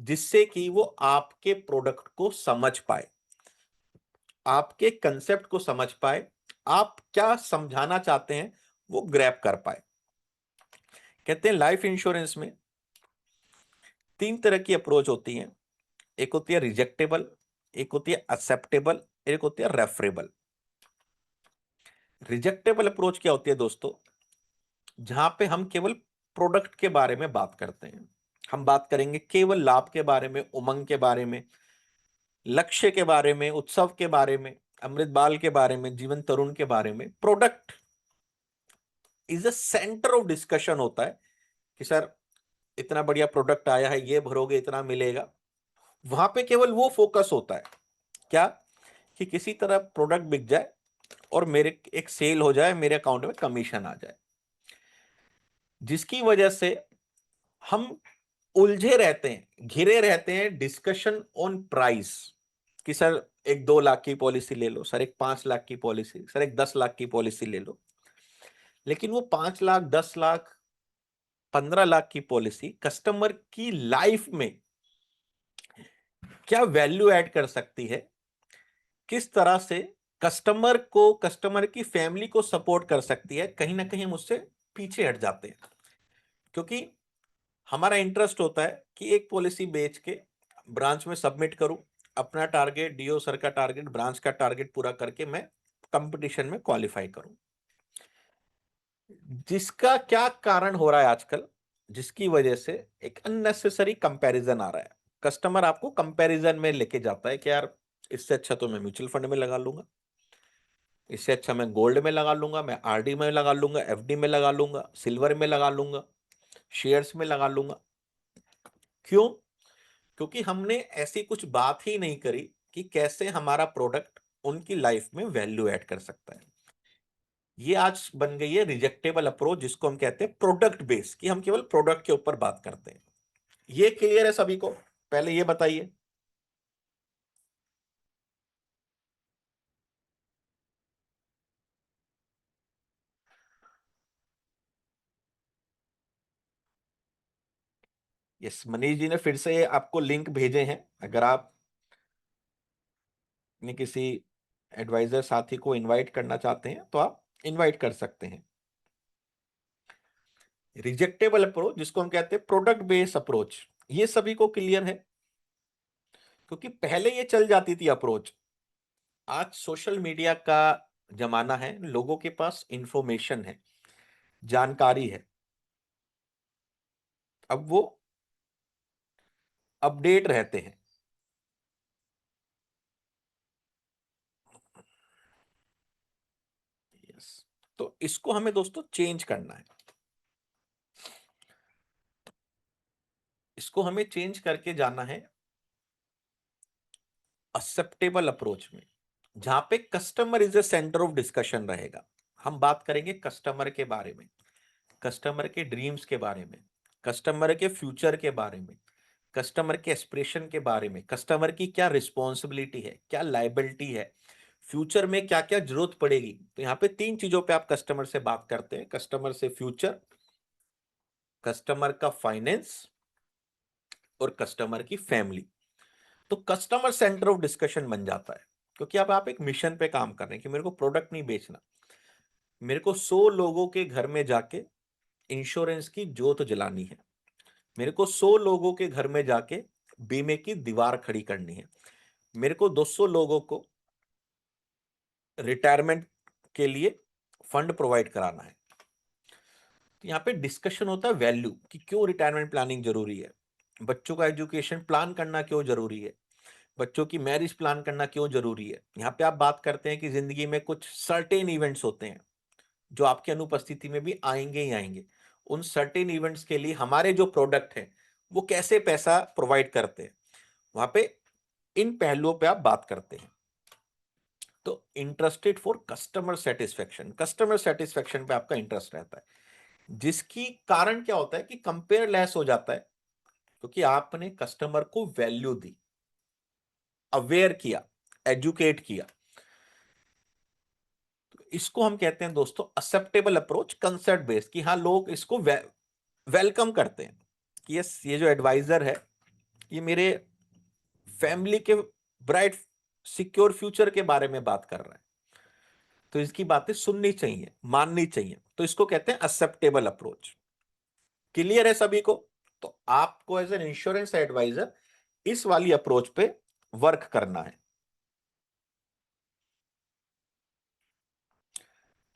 जिससे कि वो आपके प्रोडक्ट को समझ पाए, आपके कंसेप्ट को समझ पाए, आप क्या समझाना चाहते हैं वो ग्रैब कर पाए। कहते हैं लाइफ इंश्योरेंस में 3 तरह की अप्रोच होती है। एक होती है रिजेक्टेबल, एक होती है एक्सेप्टेबल, एक होती है रेफरेबल। रिजेक्टेबल अप्रोच क्या होती है दोस्तों? जहां पे हम केवल प्रोडक्ट के बारे में बात करते हैं, हम बात करेंगे केवल लाभ के बारे में, उमंग के बारे में, लक्ष्य के बारे में, उत्सव के बारे में, अमृत बाल के बारे में, जीवन तरुण के बारे में। Product is a centre of discussion होता है कि सर इतना बढ़िया प्रोडक्ट आया है, ये भरोगे इतना मिलेगा। वहां पे केवल वो फोकस होता है, क्या, कि किसी तरह प्रोडक्ट बिक जाए और मेरे एक सेल हो जाए, मेरे अकाउंट में कमीशन आ जाए, जिसकी वजह से हम उलझे रहते हैं, घिरे रहते हैं डिस्कशन ऑन प्राइस, कि सर एक 2 लाख की पॉलिसी ले लो, सर एक 5 लाख की पॉलिसी, सर एक 10 लाख की पॉलिसी ले लो। लेकिन वो 5 लाख, 10 लाख, 15 लाख की पॉलिसी कस्टमर की लाइफ में क्या वैल्यू ऐड कर सकती है, किस तरह से कस्टमर को, कस्टमर की फैमिली को सपोर्ट कर सकती है, कहीं ना कहीं हम उससे पीछे हट जाते हैं। क्योंकि हमारा इंटरेस्ट होता है कि एक पॉलिसी बेच के ब्रांच में सबमिट करूं, अपना टारगेट, डीओ सर का टारगेट, ब्रांच का टारगेट पूरा करके मैं कंपटीशन में क्वालिफाई करूं। जिसका क्या कारण हो रहा है आजकल, जिसकी वजह से एक अननेसेसरी कंपैरिजन आ रहा है। कस्टमर आपको कंपैरिजन में लेके जाता है कि यार इससे अच्छा तो मैं म्यूचुअल फंड में लगा लूंगा, इससे अच्छा मैं गोल्ड में लगा लूंगा, मैं आरडी में लगा लूंगा, एफडी में लगा लूंगा, सिल्वर में लगा लूंगा, शेयर्स में लगा लूंगा। क्यों? क्योंकि हमने ऐसी कुछ बात ही नहीं करी कि कैसे हमारा प्रोडक्ट उनकी लाइफ में वैल्यू ऐड कर सकता है। ये आज बन गई है रिजेक्टेबल अप्रोच, जिसको हम कहते हैं प्रोडक्ट बेस, कि हम केवल प्रोडक्ट के ऊपर बात करते हैं। ये क्लियर है सभी को? पहले ये बताइए। यस, मनीष जी ने फिर से आपको लिंक भेजे हैं। अगर आप अपने किसी एडवाइजर साथी को इनवाइट करना चाहते हैं तो आप इनवाइट कर सकते हैं। रिजेक्टेबल अप्रोच, जिसको हम कहते हैं प्रोडक्ट बेस्ड अप्रोच, ये सभी को क्लियर है? क्योंकि पहले ये चल जाती थी अप्रोच। आज सोशल मीडिया का जमाना है, लोगों के पास इंफॉर्मेशन है, जानकारी है, अब वो अपडेट रहते हैं। यस, तो इसको हमें दोस्तों चेंज करना है। इसको हमें चेंज करके जाना है एक्सेप्टेबल अप्रोच में, जहां पे customer is the centre of discussion रहेगा। हम बात करेंगे कस्टमर के बारे में, कस्टमर के ड्रीम्स के बारे में, कस्टमर के फ्यूचर के बारे में, कस्टमर के एस्पिरेशन के बारे में, कस्टमर की क्या रिस्पॉन्सिबिलिटी है, क्या लाइबिलिटी है, फ्यूचर में क्या क्या जरूरत पड़ेगी। तो यहाँ पे 3 चीजों पे आप कस्टमर से बात करते हैं, कस्टमर से फ्यूचर, कस्टमर का फाइनेंस और कस्टमर की फैमिली। तो कस्टमर सेंटर ऑफ डिस्कशन बन जाता है, क्योंकि अब आप एक मिशन पे काम कर रहे हैं कि मेरे को प्रोडक्ट नहीं बेचना, मेरे को 100 लोगों के घर में जाके इंश्योरेंस की जोत जलानी है, मेरे को 100 लोगों के घर में जाके बीमे की दीवार खड़ी करनी है, मेरे को 200 लोगों को रिटायरमेंट के लिए फंड प्रोवाइड कराना है। तो यहाँ पे डिस्कशन होता है वैल्यू कि क्यों रिटायरमेंट प्लानिंग जरूरी है, बच्चों का एजुकेशन प्लान करना क्यों जरूरी है, बच्चों की मैरिज प्लान करना क्यों जरूरी है। यहाँ पे आप बात करते हैं कि जिंदगी में कुछ सर्टेन इवेंट्स होते हैं जो आपकी अनुपस्थिति में भी आएंगे ही आएंगे, उन सर्टेन इवेंट्स के लिए हमारे जो प्रोडक्ट हैं वो कैसे पैसा प्रोवाइड करते हैं, वहां पे इन पहलुओं पे आप बात करते हैं। तो interested for customer satisfaction, customer satisfaction पे आपका इंटरेस्ट रहता है, जिसकी कारण क्या होता है कि कंपेयर लेस हो जाता है, क्योंकि आपने कस्टमर को वैल्यू दी, अवेयर किया, एजुकेट किया। तो इसको हम कहते हैं दोस्तों एक्सेप्टेबल अप्रोच, कंसेप्ट बेस्ड, कि हाँ लोग इसको वेलकम करते हैं कि ये जो एडवाइजर है ये मेरे फैमिली के ब्राइट सिक्योर फ्यूचर के बारे में बात कर रहा है, तो इसकी बातें सुननी चाहिए, माननी चाहिए। तो इसको कहते हैं एक्सेप्टेबल अप्रोच। क्लियर है सभी को? तो आपको एज एन इंश्योरेंस एडवाइजर इस वाली अप्रोच पे वर्क करना है।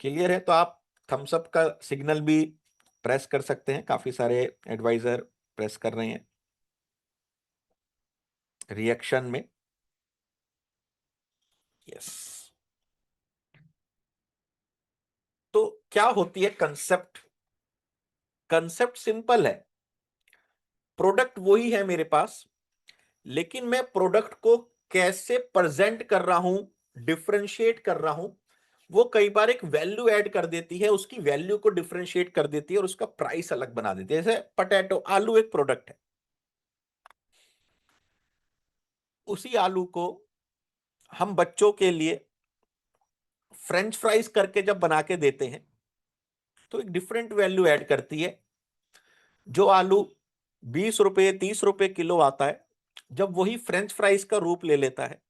क्लियर है? तो आप थम्स अप का सिग्नल भी प्रेस कर सकते हैं, काफी सारे एडवाइजर प्रेस कर रहे हैं रिएक्शन में। यस। तो क्या होती है कंसेप्ट? कंसेप्ट सिंपल है, प्रोडक्ट वही है मेरे पास, लेकिन मैं प्रोडक्ट को कैसे प्रेजेंट कर रहा हूं, डिफरेंशिएट कर रहा हूं, वो कई बार एक वैल्यू ऐड कर देती है, उसकी वैल्यू को डिफरेंशिएट कर देती है और उसका प्राइस अलग बना देती है। जैसे पोटैटो, आलू एक प्रोडक्ट है, उसी आलू को हम बच्चों के लिए फ्रेंच फ्राइज करके जब बना के देते हैं तो एक डिफरेंट वैल्यू ऐड करती है। जो आलू 20 रुपए 30 रुपए किलो आता है, जब वही फ्रेंच फ्राइज का रूप ले लेता है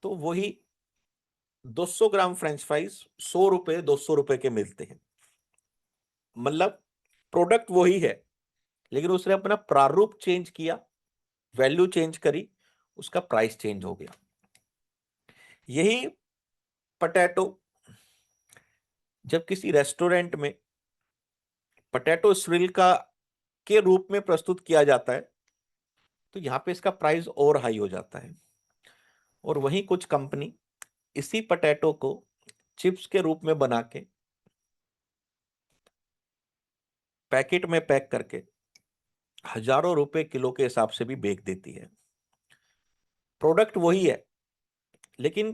तो वही 200 ग्राम फ्रेंच फ्राइज 100 रुपए 200 रुपए के मिलते हैं। मतलब प्रोडक्ट वही है, लेकिन उसने अपना प्रारूप चेंज किया, वैल्यू चेंज करी, उसका प्राइस चेंज हो गया। यही पोटैटो जब किसी रेस्टोरेंट में पोटैटो स्रिल का के रूप में प्रस्तुत किया जाता है तो यहां पे इसका प्राइस और हाई हो जाता है। और वहीं कुछ कंपनी इसी पोटैटो को चिप्स के रूप में बना के पैकेट में पैक करके हजारों रुपए किलो के हिसाब से भी बेच देती है। प्रोडक्ट वही है, लेकिन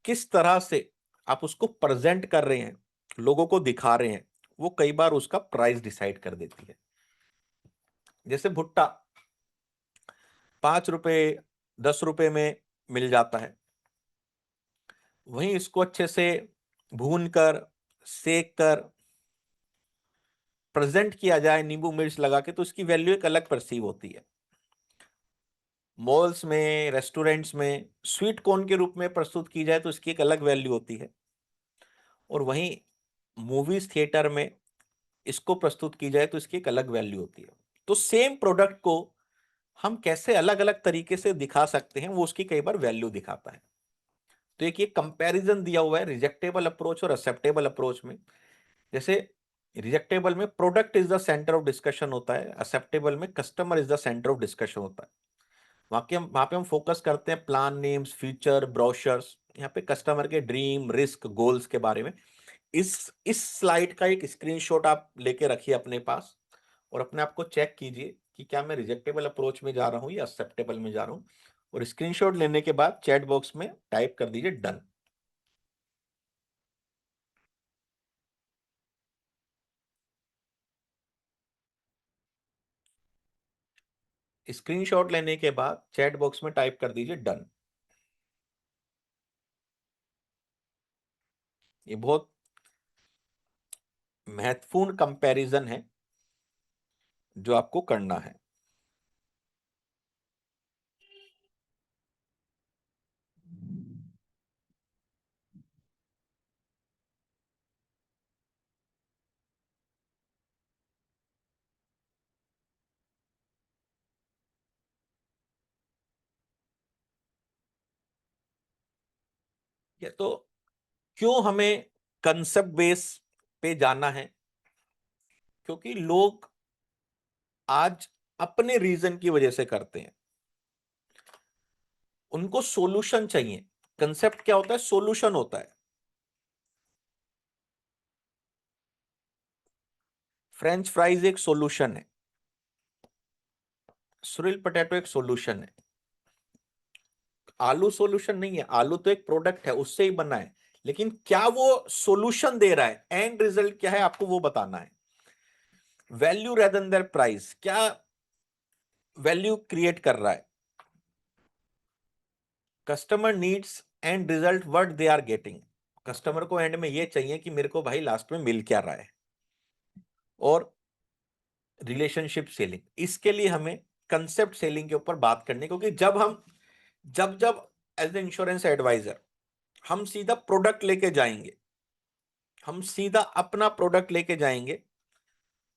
किस तरह से आप उसको प्रेजेंट कर रहे हैं, लोगों को दिखा रहे हैं, वो कई बार उसका प्राइस डिसाइड कर देती है। जैसे भुट्टा 5 रुपए 10 रुपए में मिल जाता है, वहीं इसको अच्छे से भून कर, सेक कर प्रेजेंट किया जाए नींबू मिर्च लगा के, तो उसकी वैल्यू एक अलग परसीव होती है। मॉल्स में, रेस्टोरेंट्स में स्वीट कॉर्न के रूप में प्रस्तुत की जाए तो इसकी एक अलग वैल्यू होती है, और वहीं मूवीज थिएटर में इसको प्रस्तुत की जाए तो इसकी एक अलग वैल्यू होती है। तो सेम प्रोडक्ट को हम कैसे अलग अलग तरीके से दिखा सकते हैं, वो उसकी कई बार वैल्यू दिखाता है। तो एक ये कंपैरिजन दिया हुआ है रिजेक्टेबल अप्रोच और एक्सेप्टेबल अप्रोच में। जैसे रिजेक्टेबल में product is the centre of discussion होता है, एक्सेप्टेबल में customer is the centre of discussion होता है। वहां पे हम फोकस करते हैं प्लान नेम्स, फीचर, ब्रोशर्स, यहाँ पे कस्टमर के ड्रीम, रिस्क, गोल्स के बारे में। इस स्लाइड का एक स्क्रीनशॉट आप लेके रखिए अपने पास और अपने आप को चेक कीजिए कि क्या मैं रिजेक्टेबल अप्रोच में जा रहा हूं या एक्सेप्टेबल में जा रहा हूं, और स्क्रीनशॉट लेने के बाद चैट बॉक्स में टाइप कर दीजिए डन। स्क्रीनशॉट लेने के बाद चैट बॉक्स में टाइप कर दीजिए डन। ये बहुत महत्वपूर्ण कंपैरिजन है जो आपको करना है। ये तो क्यों हमें कंसेप्ट बेस पे जाना है? क्योंकि लोग आज अपने रीजन की वजह से करते हैं, उनको सॉल्यूशन चाहिए। कंसेप्ट क्या होता है? सॉल्यूशन होता है। फ्रेंच फ्राइज एक सॉल्यूशन है, स्रिल पोटैटो एक सॉल्यूशन है। आलू सॉल्यूशन नहीं है, आलू तो एक प्रोडक्ट है, उससे ही बना है। लेकिन क्या वो सॉल्यूशन दे रहा है? एंड रिजल्ट क्या है आपको वो बताना है। वैल्यू रेदर देन प्राइस, क्या वैल्यू क्रिएट कर रहा है? Customer needs and result what they are getting. Customer को एंड में ये चाहिए कि मेरे को भाई लास्ट में मिल क्या रहा है। और रिलेशनशिप सेलिंग, इसके लिए हमें कंसेप्ट सेलिंग के ऊपर बात करनी, क्योंकि जब जब एज ए इंश्योरेंस एडवाइजर हम सीधा प्रोडक्ट लेके जाएंगे, हम सीधा अपना प्रोडक्ट लेके जाएंगे,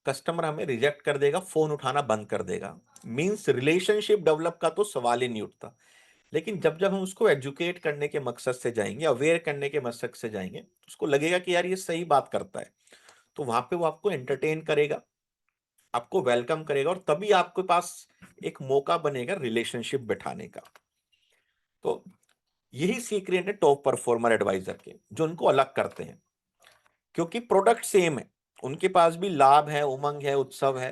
कस्टमर हमें रिजेक्ट कर देगा, फोन उठाना बंद कर देगा। मींस रिलेशनशिप डेवलप का तो सवाल ही नहीं उठता। लेकिन जब जब हम उसको एजुकेट करने के मकसद से जाएंगे, अवेयर करने के मकसद से जाएंगे, तो उसको लगेगा कि यार ये सही बात करता है, तो वहां पे वो आपको एंटरटेन करेगा, आपको वेलकम करेगा, और तभी आपके पास एक मौका बनेगा रिलेशनशिप बिठाने का। तो यही सीक्रेट है टॉप परफॉर्मर एडवाइजर के, जो उनको अलग करते हैं। क्योंकि प्रोडक्ट सेम है, उनके पास भी लाभ है, उमंग है, उत्सव है।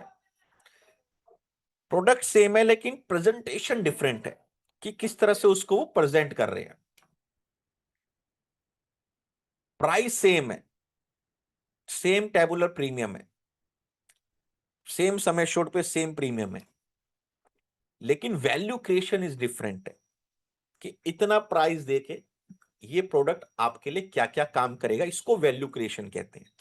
प्रोडक्ट सेम है लेकिन प्रेजेंटेशन डिफरेंट है, कि किस तरह से उसको वो प्रेजेंट कर रहे हैं। प्राइस सेम है, सेम टेबुलर प्रीमियम है, सेम समय शोट पे सेम प्रीमियम है, लेकिन वैल्यू क्रिएशन इज डिफरेंट है, कि इतना प्राइस देके ये प्रोडक्ट आपके लिए क्या क्या काम करेगा, इसको वैल्यू क्रिएशन कहते हैं।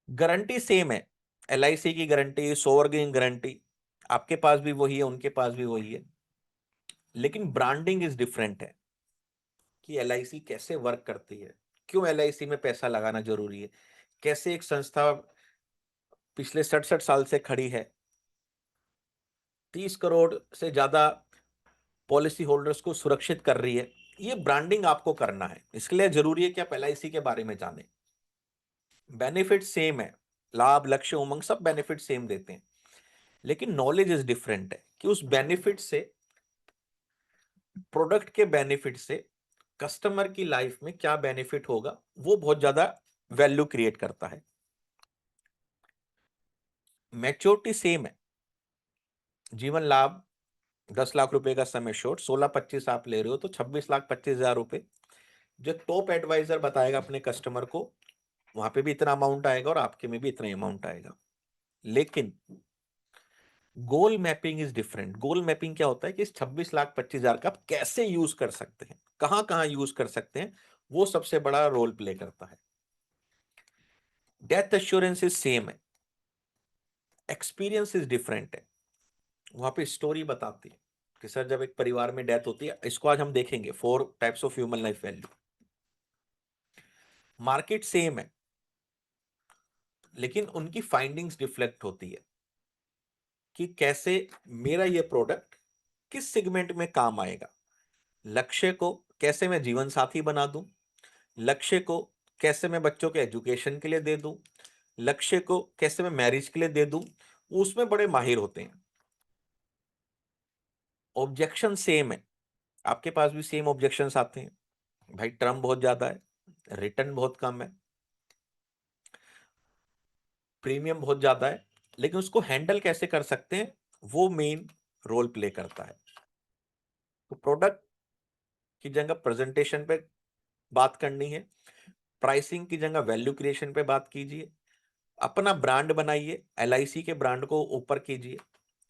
गारंटी सेम है, एलआईसी की गारंटी, सोवरग्रीन गारंटी, आपके पास भी वही है, उनके पास भी वही है, लेकिन ब्रांडिंग इज डिफरेंट है, कि एलआईसी कैसे वर्क करती है, क्यों एलआईसी में पैसा लगाना जरूरी है, कैसे एक संस्था पिछले 67 साल से खड़ी है, 30 करोड़ से ज्यादा पॉलिसी होल्डर्स को सुरक्षित कर रही है। ये ब्रांडिंग आपको करना है, इसलिए जरूरी है कि आप एलआईसी के बारे में जानें। बेनिफिट सेम है, लाभ, लक्ष्य, उमंग, सब बेनिफिट सेम देते हैं, लेकिन नॉलेज इज डिफरेंट है, कि उस बेनिफिट से, प्रोडक्ट के बेनिफिट से कस्टमर की लाइफ में क्या बेनिफिट होगा, वो बहुत ज्यादा वैल्यू क्रिएट करता है। मैच्योरिटी सेम है, जीवन लाभ 10 लाख रुपए का समय शॉर्ट, 16-25 आप ले रहे हो तो 26,25,000 रुपए जो टॉप एडवाइजर बताएगा अपने कस्टमर को, वहां पे भी इतना अमाउंट आएगा और आपके में भी इतना अमाउंट आएगा। लेकिन goal mapping is different. Goal mapping क्या होता है कि इस 26,25,000 का आप कैसे यूज कर सकते हैं, कहां कहां यूज कर सकते हैं, वो सबसे बड़ा रोल प्ले करता है। डेथ एश्योरेंस इज सेम है, एक्सपीरियंस इज डिफरेंट है। वहां पे स्टोरी बताती है कि सर जब एक परिवार में डेथ होती है, इसको आज हम देखेंगे, 4 types of human life value. Market same है, लेकिन उनकी फाइंडिंग्स रिफ्लेक्ट होती है, कि कैसे मेरा ये प्रोडक्ट किस सेगमेंट में काम आएगा। लक्ष्य को कैसे मैं जीवन साथी बना दूं, लक्ष्य को कैसे मैं बच्चों के एजुकेशन के लिए दे दूं, लक्ष्य को कैसे मैं मैरिज के लिए दे दूं, उसमें बड़े माहिर होते हैं। ऑब्जेक्शन सेम है, आपके पास भी सेम ऑब्जेक्शंस आते हैं, भाई टर्म बहुत ज्यादा है, रिटर्न बहुत कम है, प्रीमियम बहुत ज्यादा है, लेकिन उसको हैंडल कैसे कर सकते हैं, वो मेन रोल प्ले करता है। तो प्रोडक्ट की जगह प्रेजेंटेशन पे बात करनी है, प्राइसिंग की जगह वैल्यू क्रिएशन पे बात कीजिए, अपना ब्रांड बनाइए, एलआईसी के ब्रांड को ऊपर कीजिए,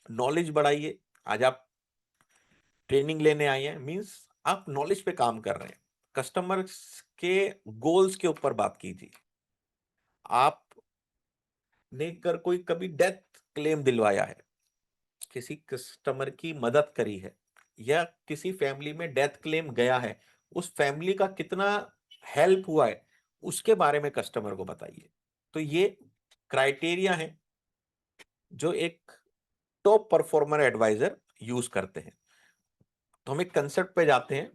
नॉलेज बढ़ाइए। आज आप ट्रेनिंग लेने आए हैं, मींस आप नॉलेज पे काम कर रहे हैं। कस्टमर के गोल्स के ऊपर बात कीजिए। आपने कर कोई कभी डेथ क्लेम दिलवाया है, किसी कस्टमर की मदद करी है, या किसी फैमिली में डेथ क्लेम गया है, उस फैमिली का कितना हेल्प हुआ है, उसके बारे में कस्टमर को बताइए। तो ये क्राइटेरिया है जो एक टॉप परफॉर्मर एडवाइजर यूज करते हैं। तो हम एक कंसेप्ट पे जाते हैं,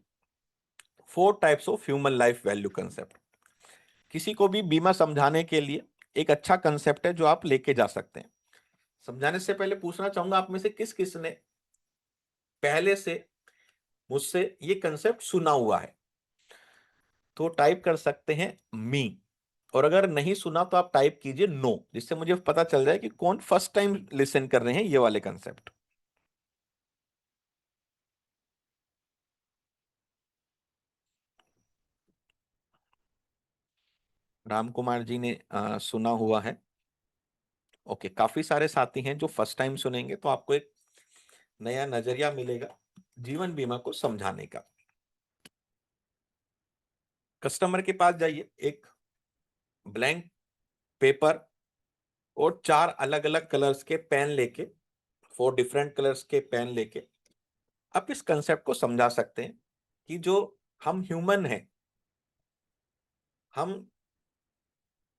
4 types of human life value concept. किसी को भी बीमा समझाने के लिए एक अच्छा कंसेप्ट है जो आप लेके जा सकते हैं। समझाने से पहले पूछना चाहूंगा, आप में से किस किस ने पहले से मुझसे ये कंसेप्ट सुना हुआ है? तो टाइप कर सकते हैं मी, और अगर नहीं सुना तो आप टाइप कीजिए नो, जिससे मुझे पता चल जाए कि कौन फर्स्ट टाइम लिसन कर रहे हैं ये वाले कंसेप्ट। राम कुमार जी ने सुना हुआ है। ओके, काफी सारे साथी हैं जो फर्स्ट टाइम सुनेंगे, तो आपको एक नया नजरिया मिलेगा जीवन बीमा को समझाने का। कस्टमर के पास जाइए, एक ब्लैंक पेपर और 4 अलग अलग कलर्स के पेन लेके, 4 डिफरेंट कलर्स के पेन लेके आप इस कंसेप्ट को समझा सकते हैं कि जो हम ह्यूमन हैं, हम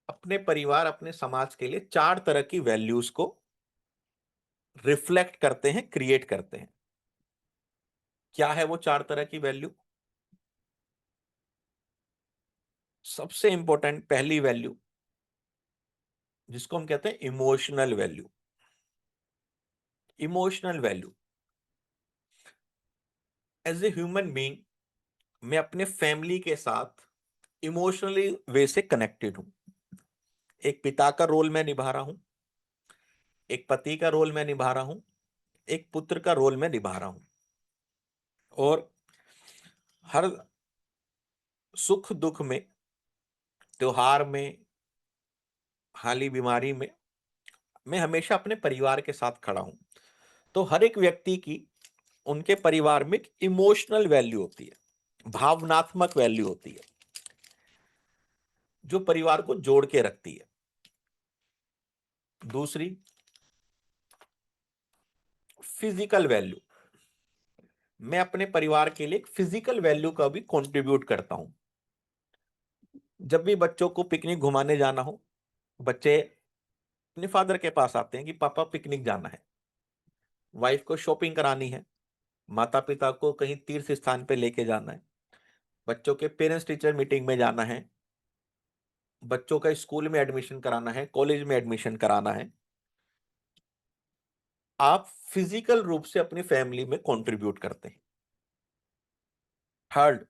अपने परिवार, अपने समाज के लिए 4 तरह की वैल्यूज को रिफ्लेक्ट करते हैं, क्रिएट करते हैं। क्या है वो 4 तरह की वैल्यू? सबसे इंपॉर्टेंट पहली वैल्यू, जिसको हम कहते हैं emotional value. Emotional value, as a human being मैं अपने फैमिली के साथ इमोशनली वे से कनेक्टेड हूं। एक पिता का रोल मैं निभा रहा हूं, एक पति का रोल मैं निभा रहा हूं, एक पुत्र का रोल मैं निभा रहा हूं। और हर सुख दुख में, त्योहार में, हाली बीमारी में मैं हमेशा अपने परिवार के साथ खड़ा हूं। तो हर एक व्यक्ति की उनके परिवार में इमोशनल वैल्यू होती है, भावनात्मक वैल्यू होती है, जो परिवार को जोड़ के रखती है। दूसरी, फिजिकल वैल्यू, मैं अपने परिवार के लिए फिजिकल वैल्यू का भी कंट्रीब्यूट करता हूं। जब भी बच्चों को पिकनिक घुमाने जाना हो, बच्चे अपने फादर के पास आते हैं कि पापा पिकनिक जाना है। वाइफ को शॉपिंग करानी है, माता पिता को कहीं तीर्थ स्थान पे लेके जाना है, बच्चों के पेरेंट्स टीचर मीटिंग में जाना है, बच्चों का स्कूल में एडमिशन कराना है, कॉलेज में एडमिशन कराना है। आप फिजिकल रूप से अपनी फैमिली में कंट्रीब्यूट करते हैं। थर्ड,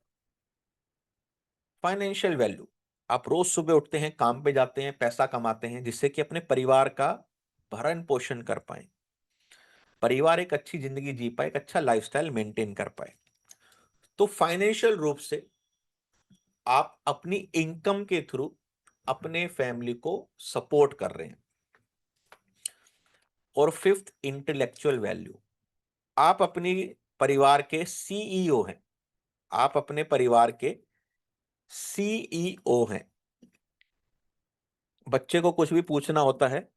फाइनेंशियल वैल्यू, आप रोज सुबह उठते हैं, काम पे जाते हैं, पैसा कमाते हैं, जिससे कि अपने परिवार का भरण पोषण कर पाए, परिवार एक अच्छी जिंदगी जी पाए, एक अच्छा लाइफस्टाइल मेंटेन कर पाए। तो फाइनेंशियल रूप से आप अपनी इनकम के थ्रू अपने फैमिली को सपोर्ट कर रहे हैं। और फिफ्थ, इंटेलेक्चुअल वैल्यू, आप अपनी परिवार के सीईओ हैं। आप अपने परिवार के सीईओ हैं। बच्चे को कुछ भी पूछना होता है,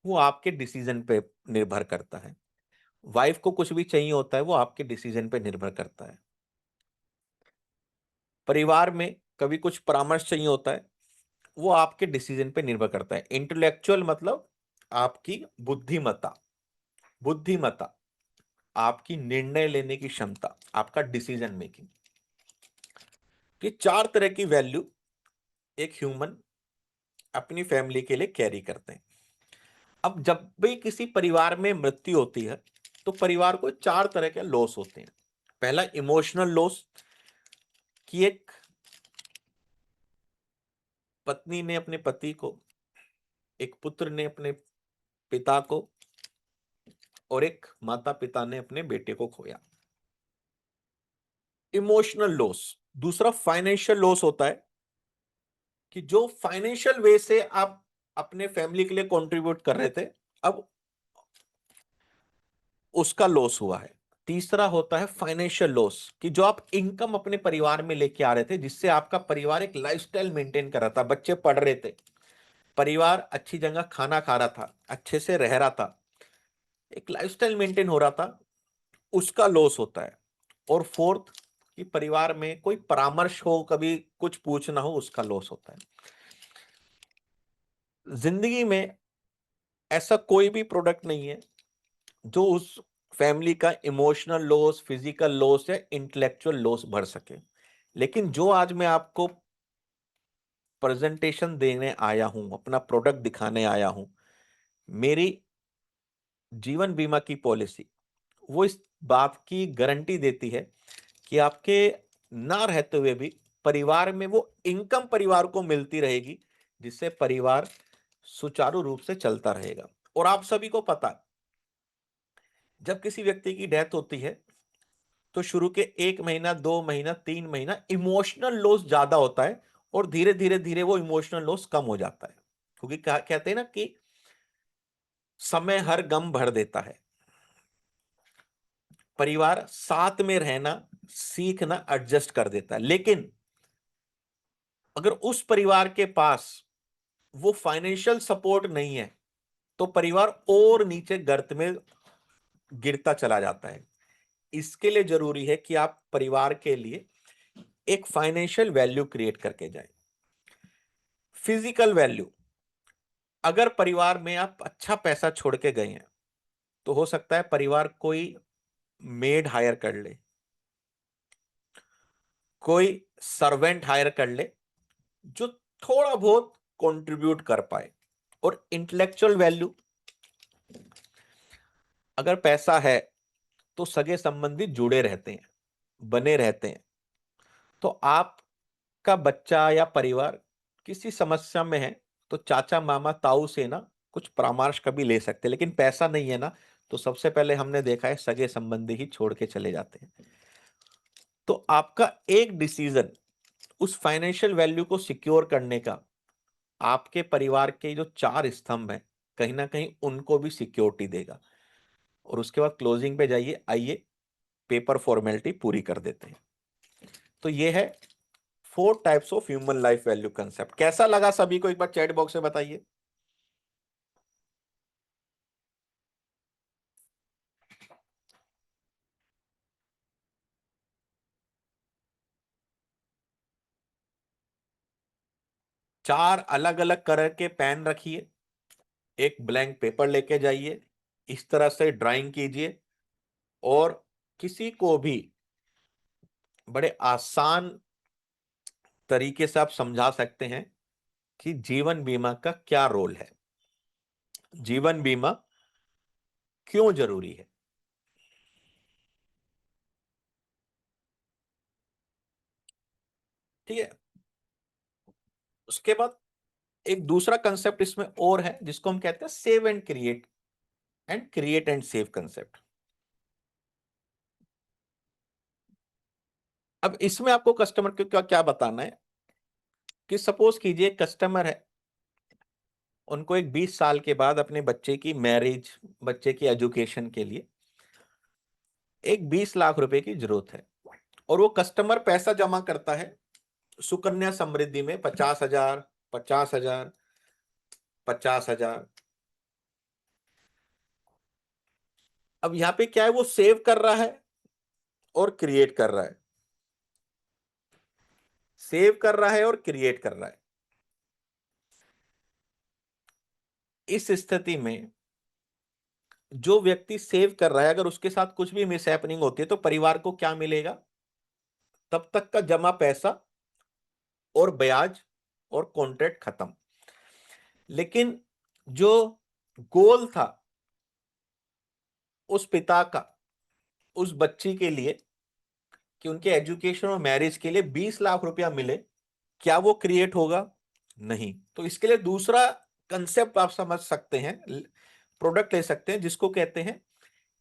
वो आपके डिसीजन पे निर्भर करता है। वाइफ को कुछ भी चाहिए होता है, वो आपके डिसीजन पे निर्भर करता है। परिवार में कभी कुछ परामर्श चाहिए होता है, वो आपके डिसीजन पे निर्भर करता है। इंटेलेक्चुअल मतलब आपकी बुद्धिमत्ता, बुद्धिमत्ता आपकी निर्णय लेने की क्षमता, आपका डिसीजन मेकिंग। ये 4 तरह की वैल्यू एक ह्यूमन अपनी फैमिली के लिए कैरी करते हैं। अब जब भी किसी परिवार में मृत्यु होती है, तो परिवार को 4 तरह के लॉस होते हैं। पहला, इमोशनल लॉस, कि एक पत्नी ने अपने पति को, एक पुत्र ने अपने पिता को, और एक माता पिता ने अपने बेटे को खोया। Emotional loss. दूसरा, फाइनेंशियल लॉस होता है कि जो फाइनेंशियल वे से आप अपने फैमिली के लिए कंट्रीब्यूट कर रहे थे, अब उसका लॉस हुआ है। तीसरा होता है फाइनेंशियल लॉस, कि जो आप इनकम अपने परिवार में लेके आ रहे थे, जिससे आपका परिवार एक लाइफस्टाइल मेंटेन कर रहा था, बच्चे पढ़ रहे थे, परिवार अच्छी जगह खाना खा रहा था, अच्छे से रह रहा था, एक लाइफस्टाइल मेंटेन हो रहा था, उसका लॉस होता है। और फोर्थ, कि परिवार में कोई परामर्श हो, कभी कुछ पूछना हो, उसका लॉस होता है। जिंदगी में ऐसा कोई भी प्रोडक्ट नहीं है जो उस फैमिली का इमोशनल लॉस, फिजिकल लॉस या इंटेलेक्चुअल लॉस भर सके। लेकिन जो आज मैं आपको प्रेजेंटेशन देने आया हूं, अपना प्रोडक्ट दिखाने आया हूं, मेरी जीवन बीमा की पॉलिसी, वो इस बात की गारंटी देती है कि आपके ना रहते हुए भी परिवार में वो इनकम परिवार को मिलती रहेगी, जिससे परिवार सुचारू रूप से चलता रहेगा। और आप सभी को पता है, जब किसी व्यक्ति की डेथ होती है तो शुरू के 1 महीना, 2 महीना, 3 महीना इमोशनल लॉस ज्यादा होता है, और धीरे धीरे धीरे वो इमोशनल लॉस कम हो जाता है। क्योंकि कहते हैं ना कि समय हर गम भर देता है। परिवार साथ में रहना सीखना, एडजस्ट कर देता है। लेकिन अगर उस परिवार के पास वो फाइनेंशियल सपोर्ट नहीं है, तो परिवार और नीचे गर्त में गिरता चला जाता है। इसके लिए जरूरी है कि आप परिवार के लिए एक फाइनेंशियल वैल्यू क्रिएट करके जाएं। फिजिकल वैल्यू, अगर परिवार में आप अच्छा पैसा छोड़ के गए हैं, तो हो सकता है परिवार कोई मेड हायर कर ले, कोई सर्वेंट हायर कर ले, जो थोड़ा बहुत कंट्रीब्यूट कर पाए। और इंटेलेक्चुअल वैल्यू, अगर पैसा है तो सगे संबंधी जुड़े रहते हैं, बने रहते हैं। तो आपका बच्चा या परिवार किसी समस्या में है, तो चाचा मामा ताऊ से ना कुछ परामर्श कभी ले सकते हैं। लेकिन पैसा नहीं है ना, तो सबसे पहले हमने देखा है सगे संबंधी ही छोड़ के चले जाते हैं। तो आपका एक डिसीजन उस फाइनेंशियल वैल्यू को सिक्योर करने का, आपके परिवार के जो 4 स्तंभ हैं, कहीं ना कहीं उनको भी सिक्योरिटी देगा। और उसके बाद क्लोजिंग पे जाइए, आइए पेपर फॉर्मेलिटी पूरी कर देते हैं। तो ये है 4 types of human life value concept. कैसा लगा सभी को, एक बार चैट बॉक्स में बताइए। चार अलग अलग कलर के पेन रखिए, एक ब्लैंक पेपर लेके जाइए, इस तरह से ड्राइंग कीजिए, और किसी को भी बड़े आसान तरीके से आप समझा सकते हैं कि जीवन बीमा का क्या रोल है, जीवन बीमा क्यों जरूरी है। ठीक है। उसके बाद एक दूसरा कंसेप्ट इसमें और है, जिसको हम कहते हैं save and create, and create and save concept. अब इसमें आपको कस्टमर को क्या क्या बताना है, कि सपोज कीजिए कस्टमर है, उनको एक 20 साल के बाद अपने बच्चे की मैरिज, बच्चे की एजुकेशन के लिए एक 20 लाख रुपए की जरूरत है, और वो कस्टमर पैसा जमा करता है सुकन्या समृद्धि में 50,000, 50,000, 50,000। अब यहां पे क्या है, वो सेव कर रहा है और क्रिएट कर रहा है, सेव कर रहा है और क्रिएट कर रहा है। इस स्थिति में जो व्यक्ति सेव कर रहा है, अगर उसके साथ कुछ भी मिस हैपनिंग होती है, तो परिवार को क्या मिलेगा, तब तक का जमा पैसा और ब्याज और कॉन्ट्रैक्ट खत्म। लेकिन जो गोल था उस पिता का उस बच्ची के लिए, कि उनके एजुकेशन और मैरिज के लिए 20 लाख रुपया मिले, क्या वो क्रिएट होगा? नहीं। तो इसके लिए दूसरा कंसेप्ट आप समझ सकते हैं, प्रोडक्ट ले सकते हैं, जिसको कहते हैं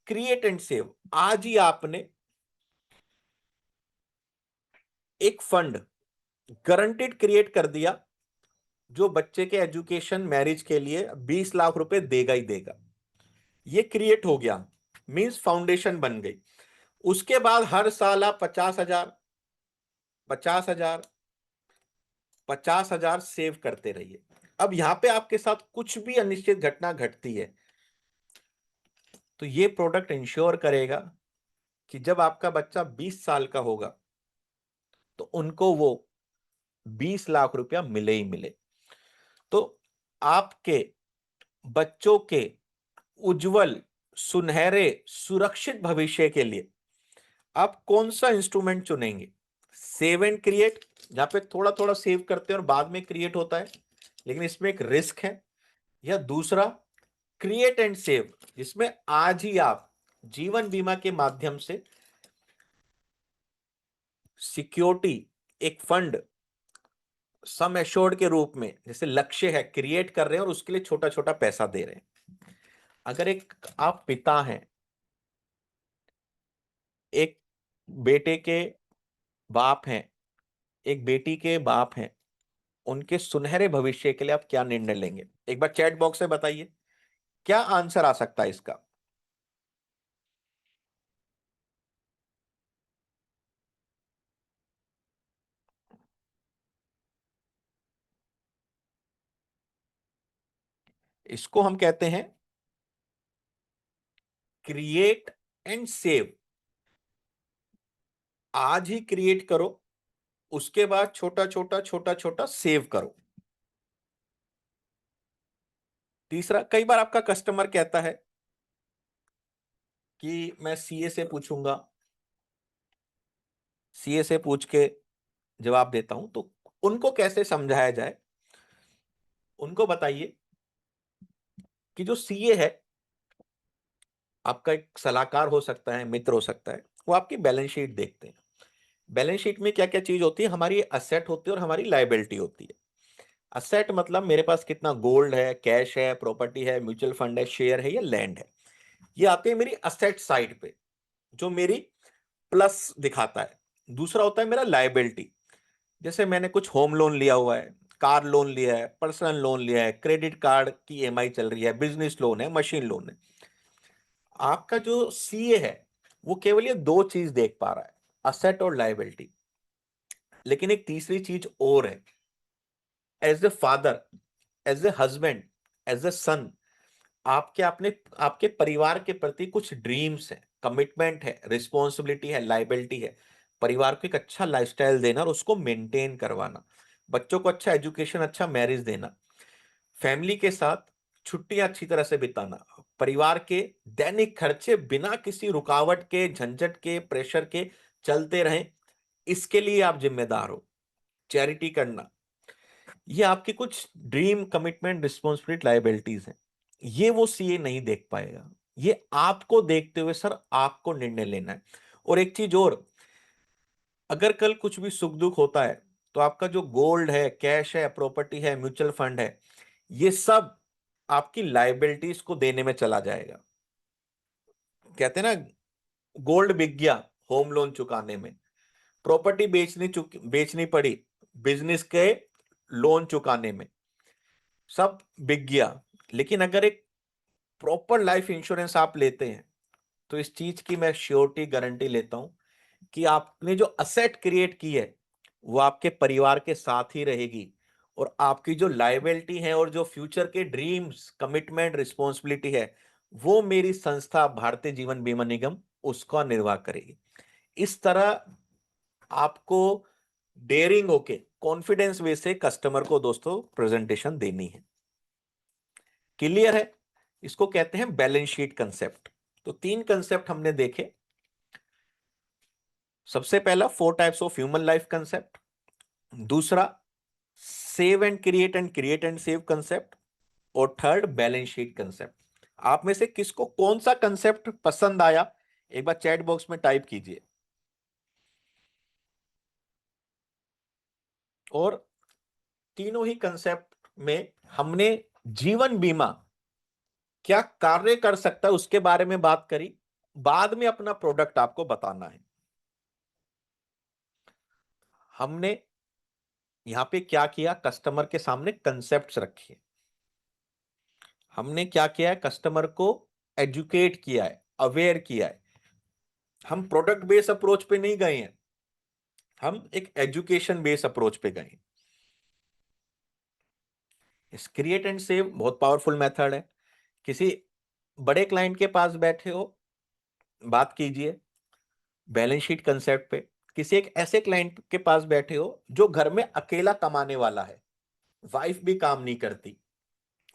क्रिएट एंड सेव। आज ही आपने एक फंड गारंटेड क्रिएट कर दिया, जो बच्चे के एजुकेशन मैरिज के लिए 20 लाख रुपए देगा ही देगा। ये क्रिएट हो गया। मीन्स फाउंडेशन बन गई। उसके बाद हर साल आप 50,000 50,000 50,000 सेव करते रहिए। अब यहां पे आपके साथ कुछ भी अनिश्चित घटना घटती है तो ये प्रोडक्ट इंश्योर करेगा कि जब आपका बच्चा 20 साल का होगा तो उनको वो 20 लाख रुपया मिले ही मिले। तो आपके बच्चों के उज्जवल, सुनहरे, सुरक्षित भविष्य के लिए आप कौन सा इंस्ट्रूमेंट चुनेंगे? सेव एंड क्रिएट, जहां पे थोड़ा थोड़ा सेव करते हैं और बाद में क्रिएट होता है, लेकिन इसमें एक रिस्क है, या दूसरा क्रिएट एंड सेव, जिसमें आज ही आप जीवन बीमा के माध्यम से सिक्योरिटी, एक फंड सम एश्योर्ड के रूप में, जैसे लक्ष्य है, क्रिएट कर रहे हैं और उसके लिए छोटा छोटा पैसा दे रहे हैं। अगर एक आप पिता हैं, एक बेटे के बाप हैं, एक बेटी के बाप हैं, उनके सुनहरे भविष्य के लिए आप क्या निर्णय लेंगे? एक बार चैट बॉक्स में बताइए क्या आंसर आ सकता है इसका। इसको हम कहते हैं क्रिएट एंड सेव। आज ही क्रिएट करो, उसके बाद छोटा छोटा छोटा छोटा सेव करो। तीसरा, कई बार आपका कस्टमर कहता है कि मैं सीए से पूछूंगा, सीए से पूछ के जवाब देता हूं, तो उनको कैसे समझाया जाए? उनको बताइए कि जो सीए है आपका एक सलाहकार हो सकता है, मित्र हो सकता है, वो आपकी बैलेंस शीट देखते हैं। बैलेंस शीट में क्या क्या चीज होती है? हमारी असेट होती है और हमारी लायबिलिटी होती है। असेट मतलब मेरे पास कितना गोल्ड है, कैश है, प्रॉपर्टी है, म्यूचुअल फंड है, शेयर है या लैंड है। ये आते हैं मेरी असेट साइड पे, जो मेरी प्लस दिखाता है। दूसरा होता है मेरा लायबिलिटी, जैसे मैंने कुछ होम लोन लिया हुआ है, कार लोन लिया है, पर्सनल लोन लिया है, क्रेडिट कार्ड की ईएमआई चल रही है, बिजनेस लोन है, मशीन लोन है। आपका जो सीए है वो केवल ये दो चीज देख पा रहा है, असेट और लायबिलिटी। लेकिन एक तीसरी चीज और है, as a father, as a husband, as a son, आपके परिवार के प्रति कुछ ड्रीम्स है, कमिटमेंट है, रिस्पॉन्सिबिलिटी है, लायबिलिटी है। परिवार को एक अच्छा लाइफस्टाइल देना और उसको मेंटेन करवाना, बच्चों को अच्छा एजुकेशन, अच्छा मैरिज देना, फैमिली के साथ छुट्टियां अच्छी तरह से बिताना, परिवार के दैनिक खर्चे बिना किसी रुकावट के, झंझट के, प्रेशर के चलते रहें, इसके लिए आप जिम्मेदार हो। चैरिटी करना, ये आपकी कुछ ड्रीम, कमिटमेंट, रिस्पॉन्सिबिलिटी, लायबिलिटीज हैं। ये वो सीए नहीं देख पाएगा। ये आपको देखते हुए सर आपको निर्णय लेना है। और एक चीज और, अगर कल कुछ भी सुख दुख होता है तो आपका जो गोल्ड है, कैश है, प्रॉपर्टी है, म्यूचुअल फंड है, ये सब आपकी लायबिलिटीज को देने में चला जाएगा। कहते हैं ना, गोल्ड बिक गया होम लोन चुकाने में, प्रॉपर्टी बेचनी पड़ी बिजनेस के लोन चुकाने में, सब बिक गया। लेकिन अगर एक प्रॉपर लाइफ इंश्योरेंस आप लेते हैं तो इस चीज की मैं श्योरिटी, गारंटी लेता हूं कि आपने जो असेट क्रिएट की है वो आपके परिवार के साथ ही रहेगी, और आपकी जो लायबिलिटी है और जो फ्यूचर के ड्रीम्स, कमिटमेंट, रिस्पॉन्सिबिलिटी है, वो मेरी संस्था भारतीय जीवन बीमा निगम उसका निर्वाह करेगी। इस तरह आपको डेयरिंग होके, कॉन्फिडेंस वे से कस्टमर को दोस्तों प्रेजेंटेशन देनी है। क्लियर है? इसको कहते हैं बैलेंस शीट कंसेप्ट। तो तीन कंसेप्ट हमने देखे। सबसे पहला 4 types of human life concept, दूसरा save and create and save concept, और थर्ड बैलेंस शीट कंसेप्ट। आप में से किसको कौन सा कंसेप्ट पसंद आया, एक बार चैट बॉक्स में टाइप कीजिए। और तीनों ही कंसेप्ट में हमने जीवन बीमा क्या कार्य कर सकता है उसके बारे में बात करी। बाद में अपना प्रोडक्ट आपको बताना है। हमने यहां पे क्या किया, कस्टमर के सामने कंसेप्ट्स रखे, हमने क्या किया है, कस्टमर को एजुकेट किया है, अवेयर किया है। हम प्रोडक्ट बेस्ड अप्रोच पे नहीं गए हैं, हम एक एजुकेशन बेस्ड अप्रोच पे गए। इस क्रिएट एंड सेव बहुत पावरफुल मेथड है। किसी बड़े क्लाइंट के पास बैठे हो, बात कीजिए बैलेंस शीट कंसेप्ट पे। किसी एक ऐसे क्लाइंट के पास बैठे हो जो घर में अकेला कमाने वाला है, वाइफ भी काम नहीं करती,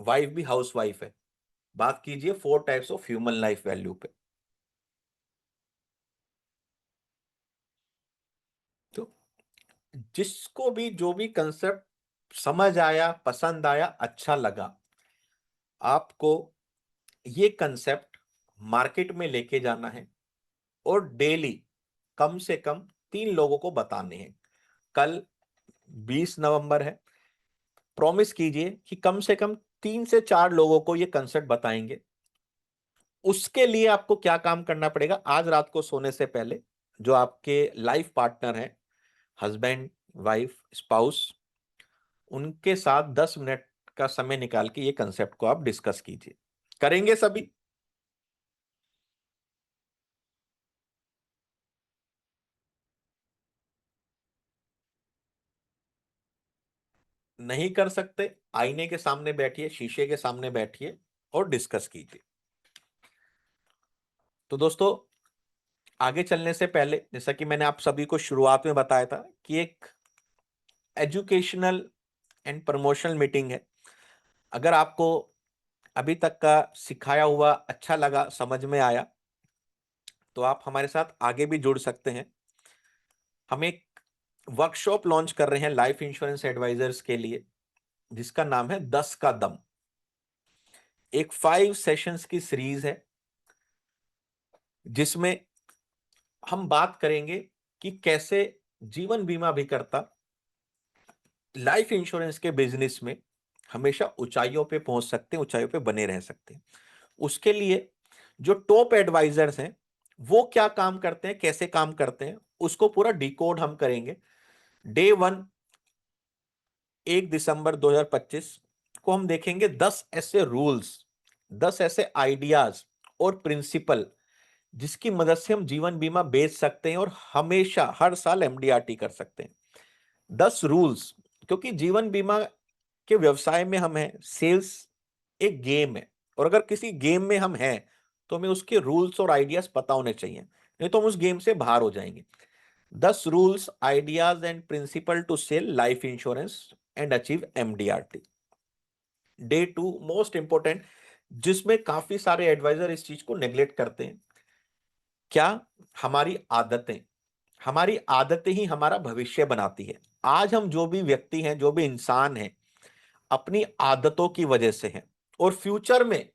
वाइफ भी हाउस वाइफ है, बात कीजिए 4 types of human life value पे। तो जिसको भी जो भी कंसेप्ट समझ आया, पसंद आया, अच्छा लगा, आपको ये कंसेप्ट मार्केट में लेके जाना है और डेली कम से कम 3 लोगों को बताने हैं। कल 20 नवंबर है, प्रॉमिस कीजिए कि कम से कम 3 से 4 लोगों को ये कंसेप्ट बताएंगे। उसके लिए आपको क्या काम करना पड़ेगा, आज रात को सोने से पहले जो आपके लाइफ पार्टनर हैं, हस्बैंड, वाइफ, स्पाउस, उनके साथ 10 मिनट का समय निकाल के ये कंसेप्ट को आप डिस्कस कीजिए। करेंगे सभी? नहीं कर सकते, आईने के सामने बैठिए, शीशे के सामने बैठिए और डिस्कस कीजिए। तो दोस्तों, आगे चलने से पहले, जैसा कि मैंने आप सभी को शुरुआत में बताया था कि एक एजुकेशनल एंड प्रमोशनल मीटिंग है। अगर आपको अभी तक का सिखाया हुआ अच्छा लगा, समझ में आया, तो आप हमारे साथ आगे भी जुड़ सकते हैं। हम एक वर्कशॉप लॉन्च कर रहे हैं लाइफ इंश्योरेंस एडवाइजर्स के लिए, जिसका नाम है 10 का दम। एक 5 सेशंस की सीरीज है जिसमें हम बात करेंगे कि कैसे जीवन बीमा अभिकर्ता लाइफ इंश्योरेंस के बिजनेस में हमेशा ऊंचाइयों पे पहुंच सकते हैं, ऊंचाइयों पे बने रह सकते हैं। उसके लिए जो टॉप एडवाइजर्स हैं वो क्या काम करते हैं, कैसे काम करते हैं, उसको पूरा डिकोड हम करेंगे। डे 1 1 दिसंबर 2025 को हम देखेंगे 10 ऐसे रूल्स, 10 ऐसे आइडियाज और प्रिंसिपल जिसकी मदद से हम जीवन बीमा बेच सकते हैं और हमेशा हर साल एमडीआरटी कर सकते हैं। 10 रूल्स, क्योंकि जीवन बीमा के व्यवसाय में हम हैं, सेल्स एक गेम है, और अगर किसी गेम में हम हैं तो हमें उसके रूल्स और आइडियाज पता होने चाहिए, नहीं तो हम उस गेम से बाहर हो जाएंगे। 10 rules, ideas and principle to sell life insurance and achieve MDRT. Day 2 most important, जिसमें काफी सारे एडवाइजर इस चीज को नेग्लेक्ट करते हैं। क्या? हमारी आदतें ही हमारा भविष्य बनाती है। आज हम जो भी व्यक्ति हैं, जो भी इंसान हैं, अपनी आदतों की वजह से हैं, और फ्यूचर में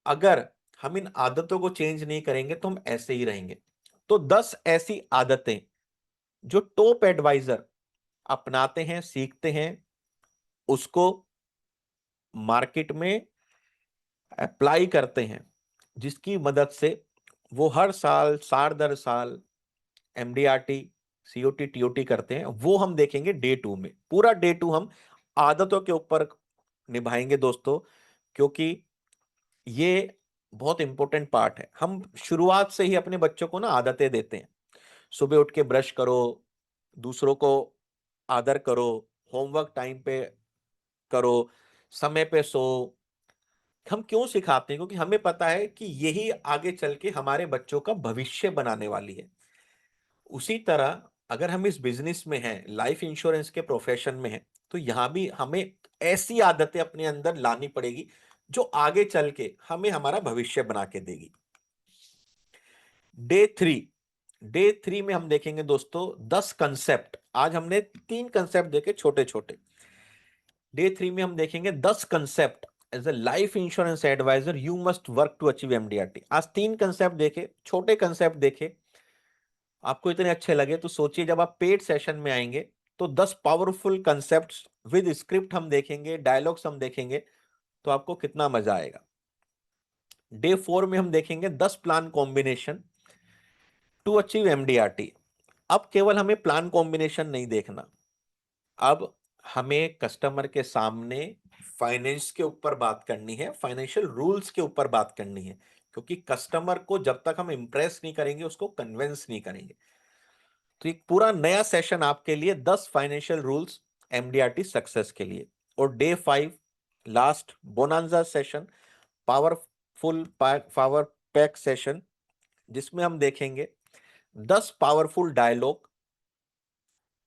अगर हम इन आदतों को चेंज नहीं करेंगे तो हम ऐसे ही रहेंगे। तो 10 ऐसी आदतें जो टॉप एडवाइजर अपनाते हैं, सीखते हैं, उसको मार्केट में अप्लाई करते हैं, जिसकी मदद से वो हर साल, साल दर साल एमडीआरटी, सीओटी, टीओटी करते हैं, वो हम देखेंगे डे 2 में। पूरा डे 2 हम आदतों के ऊपर निभाएंगे दोस्तों, क्योंकि ये बहुत इंपॉर्टेंट पार्ट है। हम शुरुआत से ही अपने बच्चों को ना आदतें देते हैं, सुबह उठ के ब्रश करो, दूसरों को आदर करो, होमवर्क टाइम पे करो, समय पे सो। हम क्यों सिखाते हैं? क्योंकि हमें पता है कि यही आगे चल के हमारे बच्चों का भविष्य बनाने वाली है। उसी तरह अगर हम इस बिजनेस में हैं, लाइफ इंश्योरेंस के प्रोफेशन में हैं, तो यहां भी हमें ऐसी आदतें अपने अंदर लानी पड़ेगी जो आगे चल के हमें हमारा भविष्य बना के देगी। डे 3 में हम देखेंगे दोस्तों 10 कंसेप्ट। आज हमने 3 कंसेप्ट देखे छोटे छोटे। डे 3 में हम देखेंगे 10 concept as a life insurance advisor you must work to achieve MDRT. आज 3 कंसेप्ट देखे, छोटे कंसेप्ट देखे, आपको इतने अच्छे लगे तो सोचिए जब आप पेड सेशन में आएंगे तो 10 पावरफुल कंसेप्ट्स विद स्क्रिप्ट हम देखेंगे, डायलॉग्स हम देखेंगे, तो आपको कितना मजा आएगा। डे 4 में हम देखेंगे 10 plan combination to achieve MDRT. अब केवल हमें प्लान कॉम्बिनेशन नहीं देखना, अब हमें कस्टमर के सामने फाइनेंस के ऊपर बात करनी है, फाइनेंशियल रूल्स के ऊपर बात करनी है, क्योंकि कस्टमर को जब तक हम इंप्रेस नहीं करेंगे, उसको कन्विंस नहीं करेंगे। तो एक पूरा नया सेशन आपके लिए 10 फाइनेंशियल रूल्स एमडीआरटी सक्सेस के लिए। और day 5 last bonanza session, powerful power pack session, जिसमें हम देखेंगे 10 पावरफुल डायलॉग।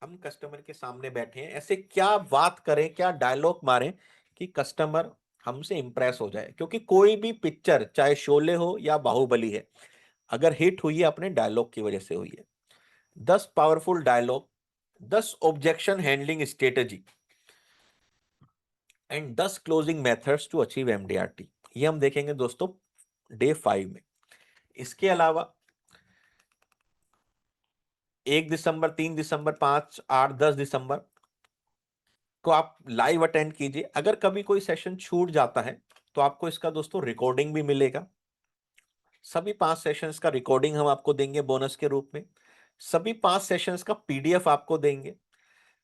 हम कस्टमर के सामने बैठे हैं, ऐसे क्या बात करें, क्या डायलॉग मारें कि कस्टमर हमसे इंप्रेस हो जाए। क्योंकि कोई भी पिक्चर, चाहे शोले हो या बाहुबली है, अगर हिट हुई है अपने डायलॉग की वजह से हुई है। 10 powerful dialogue, 10 objection handling strategy and 10 closing methods to achieve MDRT, ये हम देखेंगे दोस्तों डे 5 में। इसके अलावा 1 दिसंबर, 3 दिसंबर, 5, 8, 10 दिसंबर को आप लाइव अटेंड कीजिए। अगर कभी कोई सेशन छूट जाता है तो आपको इसका दोस्तों रिकॉर्डिंग भी मिलेगा। सभी 5 सेशंस का रिकॉर्डिंग हम आपको देंगे बोनस के रूप में। सभी 5 सेशंस का पीडीएफ आपको देंगे।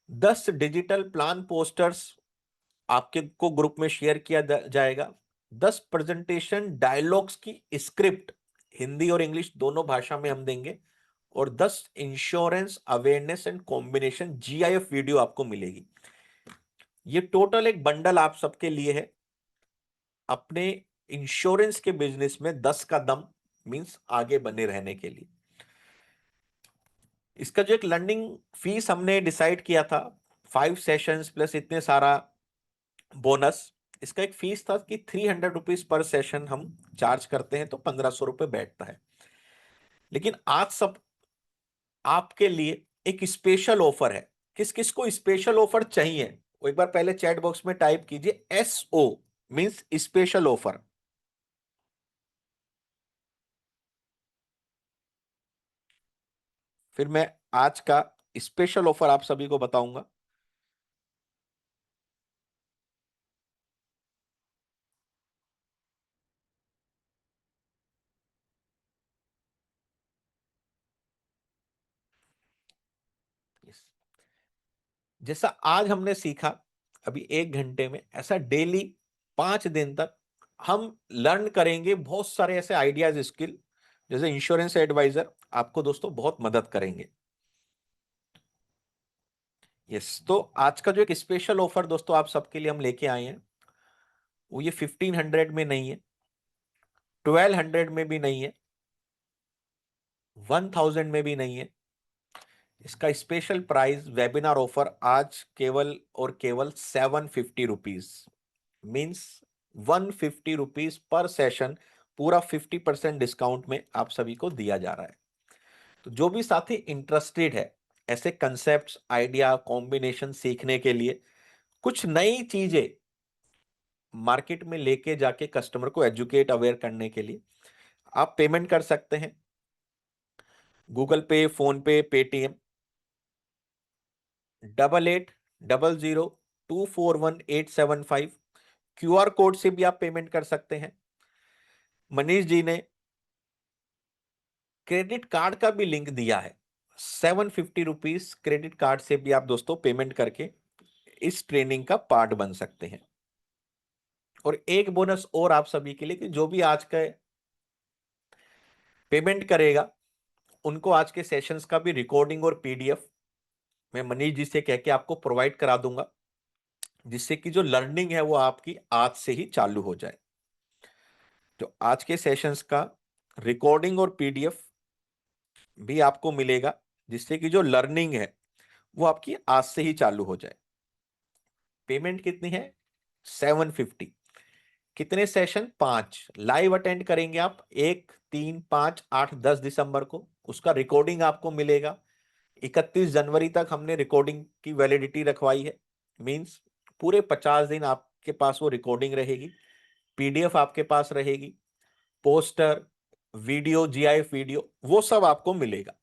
10 डिजिटल प्लान पोस्टर्स आपके को ग्रुप में शेयर किया जाएगा। 10 प्रेजेंटेशन डायलॉग्स की स्क्रिप्ट हिंदी और इंग्लिश दोनों भाषा में हम देंगे। और 10 insurance awareness and combination GIF video आपको मिलेगी। ये टोटल एक बंडल आप सबके लिए है अपने इंश्योरेंस के बिजनेस में 10 का दम मींस आगे बने रहने के लिए। इसका जो एक लर्निंग फीस हमने डिसाइड किया था, 5 सेशंस प्लस इतने सारा बोनस, इसका एक फीस था कि 300 रुपीज पर सेशन हम चार्ज करते हैं, तो 1500 रुपए बैठता है। लेकिन आज सब आपके लिए एक स्पेशल ऑफर है। किस किस को स्पेशल ऑफर चाहिए, वो एक बार पहले चैट बॉक्स में टाइप कीजिए, एसओ मींस स्पेशल ऑफर। फिर मैं आज का स्पेशल ऑफर आप सभी को बताऊंगा। Yes. जैसा आज हमने सीखा अभी 1 घंटे में, ऐसा डेली 5 दिन तक हम लर्न करेंगे बहुत सारे ऐसे आइडियाज, स्किल, जैसे इंश्योरेंस एडवाइजर आपको दोस्तों बहुत मदद करेंगे। यस, तो आज का जो एक स्पेशल ऑफर दोस्तों आप सबके लिए हम लेके आए हैं, वो ये 1500 में नहीं है, 1200 में भी नहीं है, 1000 में भी नहीं है। इसका स्पेशल प्राइस वेबिनार ऑफर आज केवल और केवल 750 rupees means 150 rupees per session, पूरा 50% डिस्काउंट में आप सभी को दिया जा रहा है। तो जो भी साथी इंटरेस्टेड है ऐसे कंसेप्ट, आइडिया, कॉम्बिनेशन सीखने के लिए, कुछ नई चीजें मार्केट में लेके जाके कस्टमर को एजुकेट, अवेयर करने के लिए, आप पेमेंट कर सकते हैं गूगल पे, फोन पे, पेटीएम 8800241875। क्यूआर कोड से भी आप पेमेंट कर सकते हैं। मनीष जी ने क्रेडिट कार्ड का भी लिंक दिया है, 750 रुपीज क्रेडिट कार्ड से भी आप दोस्तों पेमेंट करके इस ट्रेनिंग का पार्ट बन सकते हैं। और एक बोनस और आप सभी के लिए कि जो भी आज का पेमेंट करेगा उनको आज के सेशंस का भी रिकॉर्डिंग और पीडीएफ मैं मनीष जी से कह के आपको प्रोवाइड करा दूंगा, जिससे कि जो लर्निंग है वो आपकी आज से ही चालू हो जाए। तो आज के सेशंस का रिकॉर्डिंग और पीडीएफ भी आपको मिलेगा, जिससे कि जो लर्निंग है वो आपकी आज से ही चालू हो जाए। पेमेंट कितनी है? 750। कितने सेशन? 5 लाइव अटेंड करेंगे आप, 1, 3, 5, 8, 10 दिसंबर को। उसका रिकॉर्डिंग आपको मिलेगा। 31 जनवरी तक हमने रिकॉर्डिंग की वैलिडिटी रखवाई है, मींस पूरे 50 दिन आपके पास वो रिकॉर्डिंग रहेगी, पीडीएफ आपके पास रहेगी, पोस्टर, वीडियो, जीआईएफ वीडियो, वो सब आपको मिलेगा।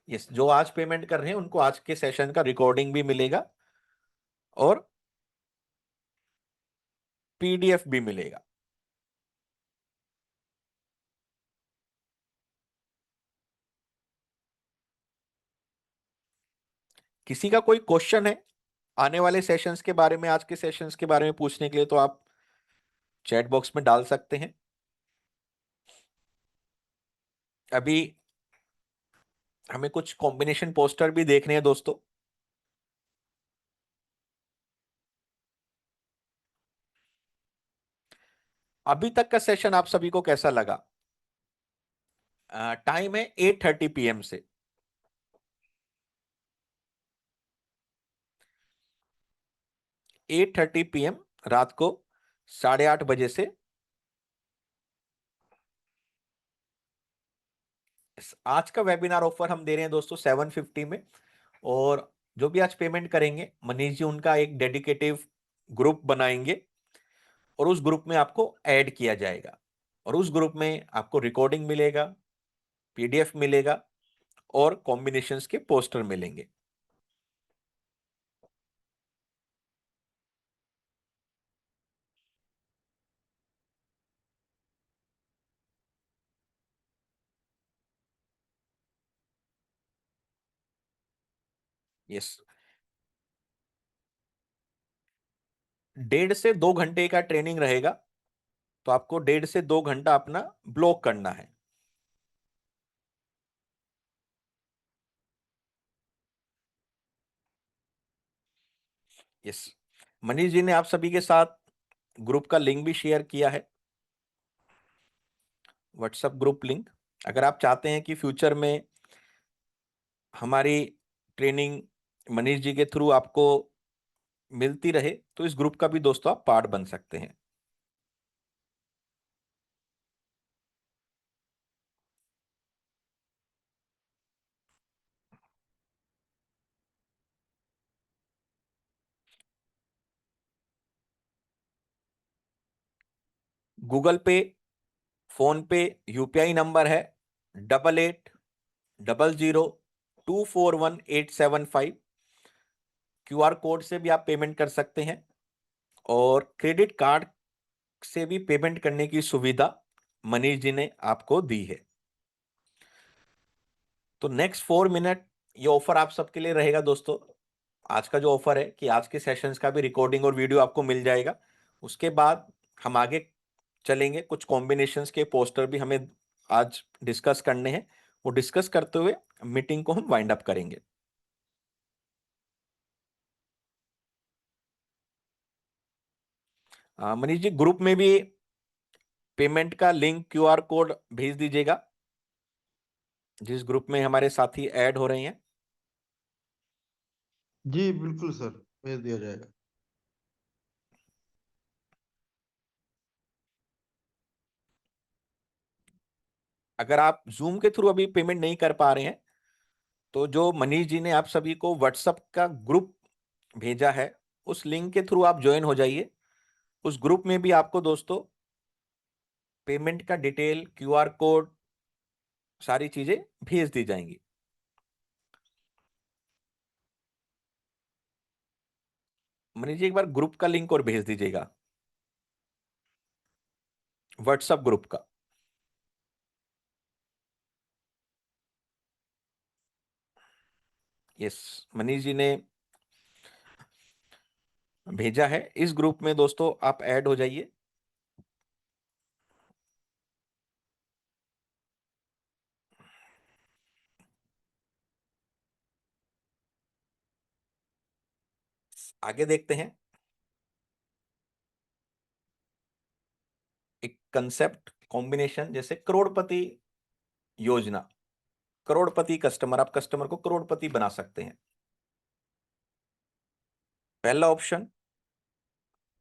यस, जो आज पेमेंट कर रहे हैं उनको आज के सेशन का रिकॉर्डिंग भी मिलेगा और पीडीएफ भी मिलेगा। किसी का कोई क्वेश्चन है आने वाले सेशंस के बारे में, आज के सेशंस के बारे में पूछने के लिए, तो आप चैट बॉक्स में डाल सकते हैं। अभी हमें कुछ कॉम्बिनेशन पोस्टर भी देखने हैं दोस्तों। अभी तक का सेशन आप सभी को कैसा लगा? टाइम है 8:30 PM से। 8:30 PM रात को 8:30 बजे से आज का वेबिनार ऑफर हम दे रहे हैं दोस्तों 750 में। और जो भी आज पेमेंट करेंगे, मनीष जी उनका एक डेडिकेटिव ग्रुप बनाएंगे और उस ग्रुप में आपको ऐड किया जाएगा। और उस ग्रुप में आपको रिकॉर्डिंग मिलेगा, PDF मिलेगा और कॉम्बिनेशंस के पोस्टर मिलेंगे। यस, 1.5 से 2 घंटे का ट्रेनिंग रहेगा, तो आपको 1.5 से 2 घंटा अपना ब्लॉक करना है। यस, मनीष जी ने आप सभी के साथ ग्रुप का लिंक भी शेयर किया है, व्हाट्सएप ग्रुप लिंक। अगर आप चाहते हैं कि फ्यूचर में हमारी ट्रेनिंग मनीष जी के थ्रू आपको मिलती रहे, तो इस ग्रुप का भी दोस्तों आप पार्ट बन सकते हैं। गूगल पे, फोन पे, UPI नंबर है 88000241,875। QR कोड से भी आप पेमेंट कर सकते हैं और क्रेडिट कार्ड से भी पेमेंट करने की सुविधा मनीष जी ने आपको दी है। तो नेक्स्ट 4 मिनट ये ऑफर आप सबके लिए रहेगा दोस्तों। आज का जो ऑफर है कि आज के सेशंस का भी रिकॉर्डिंग और वीडियो आपको मिल जाएगा। उसके बाद हम आगे चलेंगे, कुछ कॉम्बिनेशंस के पोस्टर भी हमें आज डिस्कस करने हैं। वो डिस्कस करते हुए मीटिंग को हम वाइंड अप करेंगे। मनीष जी, ग्रुप में भी पेमेंट का लिंक QR कोड भेज दीजिएगा, जिस ग्रुप में हमारे साथी ऐड हो रहे हैं। जी बिल्कुल सर, भेज दिया जाएगा। अगर आप जूम के थ्रू अभी पेमेंट नहीं कर पा रहे हैं, तो जो मनीष जी ने आप सभी को व्हाट्सएप का ग्रुप भेजा है, उस लिंक के थ्रू आप ज्वाइन हो जाइए। उस ग्रुप में भी आपको दोस्तों पेमेंट का डिटेल, QR कोड, सारी चीजें भेज दी जाएंगी। मनीष जी एक बार ग्रुप का लिंक और भेज दीजिएगा, व्हाट्सएप ग्रुप का। यस, मनीष जी ने भेजा है। इस ग्रुप में दोस्तों आप ऐड हो जाइए। आगे देखते हैं। एक कंसेप्ट कॉम्बिनेशन, जैसे करोड़पति योजना, करोड़पति कस्टमर, आप कस्टमर को करोड़पति बना सकते हैं। पहला ऑप्शन,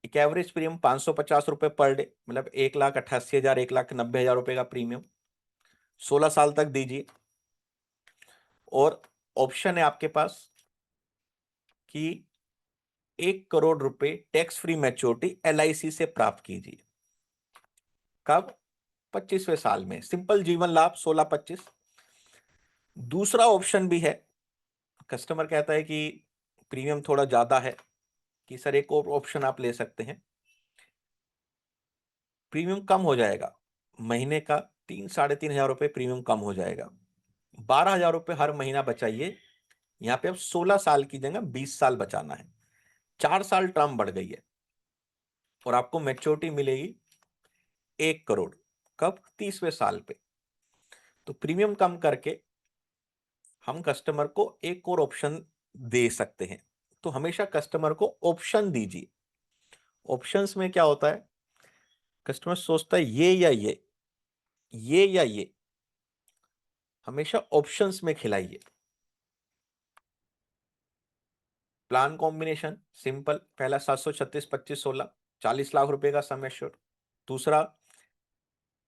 एक एवरेज प्रीमियम 550 रुपए पर डे, मतलब 1,88,000, 1,90,000 रुपए का प्रीमियम 16 साल तक दीजिए। और ऑप्शन है आपके पास कि 1 करोड़ रुपए टैक्स फ्री मैच्योरिटी LIC से प्राप्त कीजिए। कब? 25वें साल में, सिंपल जीवन लाभ 16-25। दूसरा ऑप्शन भी है, कस्टमर कहता है कि प्रीमियम थोड़ा ज्यादा है, कि सर एक और ऑप्शन आप ले सकते हैं, प्रीमियम कम हो जाएगा, महीने का 3-3,500 रुपए प्रीमियम कम हो जाएगा, 12,000 रुपए हर महीना बचाइए। यहाँ पे अब 16 साल की जगह 20 साल बचाना है, 4 साल टर्म बढ़ गई है और आपको मैच्योरिटी मिलेगी 1 करोड़। कब? 30वें साल पे। तो प्रीमियम कम करके हम कस्टमर को एक और ऑप्शन दे सकते हैं। तो हमेशा कस्टमर को ऑप्शन दीजिए। ऑप्शंस में क्या होता है, कस्टमर सोचता है ये या ये या ये, हमेशा ऑप्शंस में खिलाइए। प्लान कॉम्बिनेशन सिंपल, पहला 736 25 16, 40 लाख रुपए का सम एश्योर्ड। दूसरा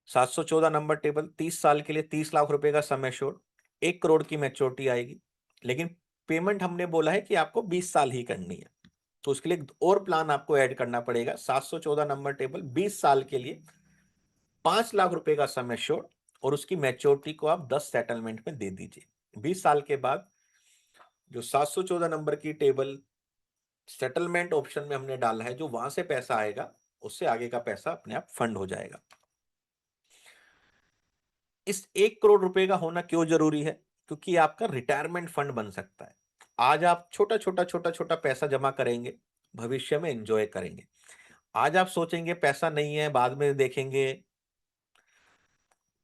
714 नंबर टेबल, 30 साल के लिए 30 लाख रुपए का सम एश्योर्ड, 1 करोड़ की मैच्योरिटी आएगी। लेकिन पेमेंट हमने बोला है कि आपको 20 साल ही करनी है, तो उसके लिए और प्लान आपको ऐड करना पड़ेगा। 714 नंबर टेबल 20 साल के लिए 5 लाख रुपए का सम एश्योर्ड, और उसकी मैच्योरिटी को आप 10 सेटलमेंट में दे दीजिए। 20 साल के बाद जो 714 नंबर की टेबल सेटलमेंट ऑप्शन में हमने डाला है, जो वहां से पैसा आएगा, उससे आगे का पैसा अपने आप फंड हो जाएगा। इस 1 करोड़ रुपए का होना क्यों जरूरी है? क्योंकि आपका रिटायरमेंट फंड बन सकता है। आज आप छोटा छोटा छोटा छोटा पैसा जमा करेंगे, भविष्य में एंजॉय करेंगे। आज आप सोचेंगे पैसा नहीं है, बाद में देखेंगे,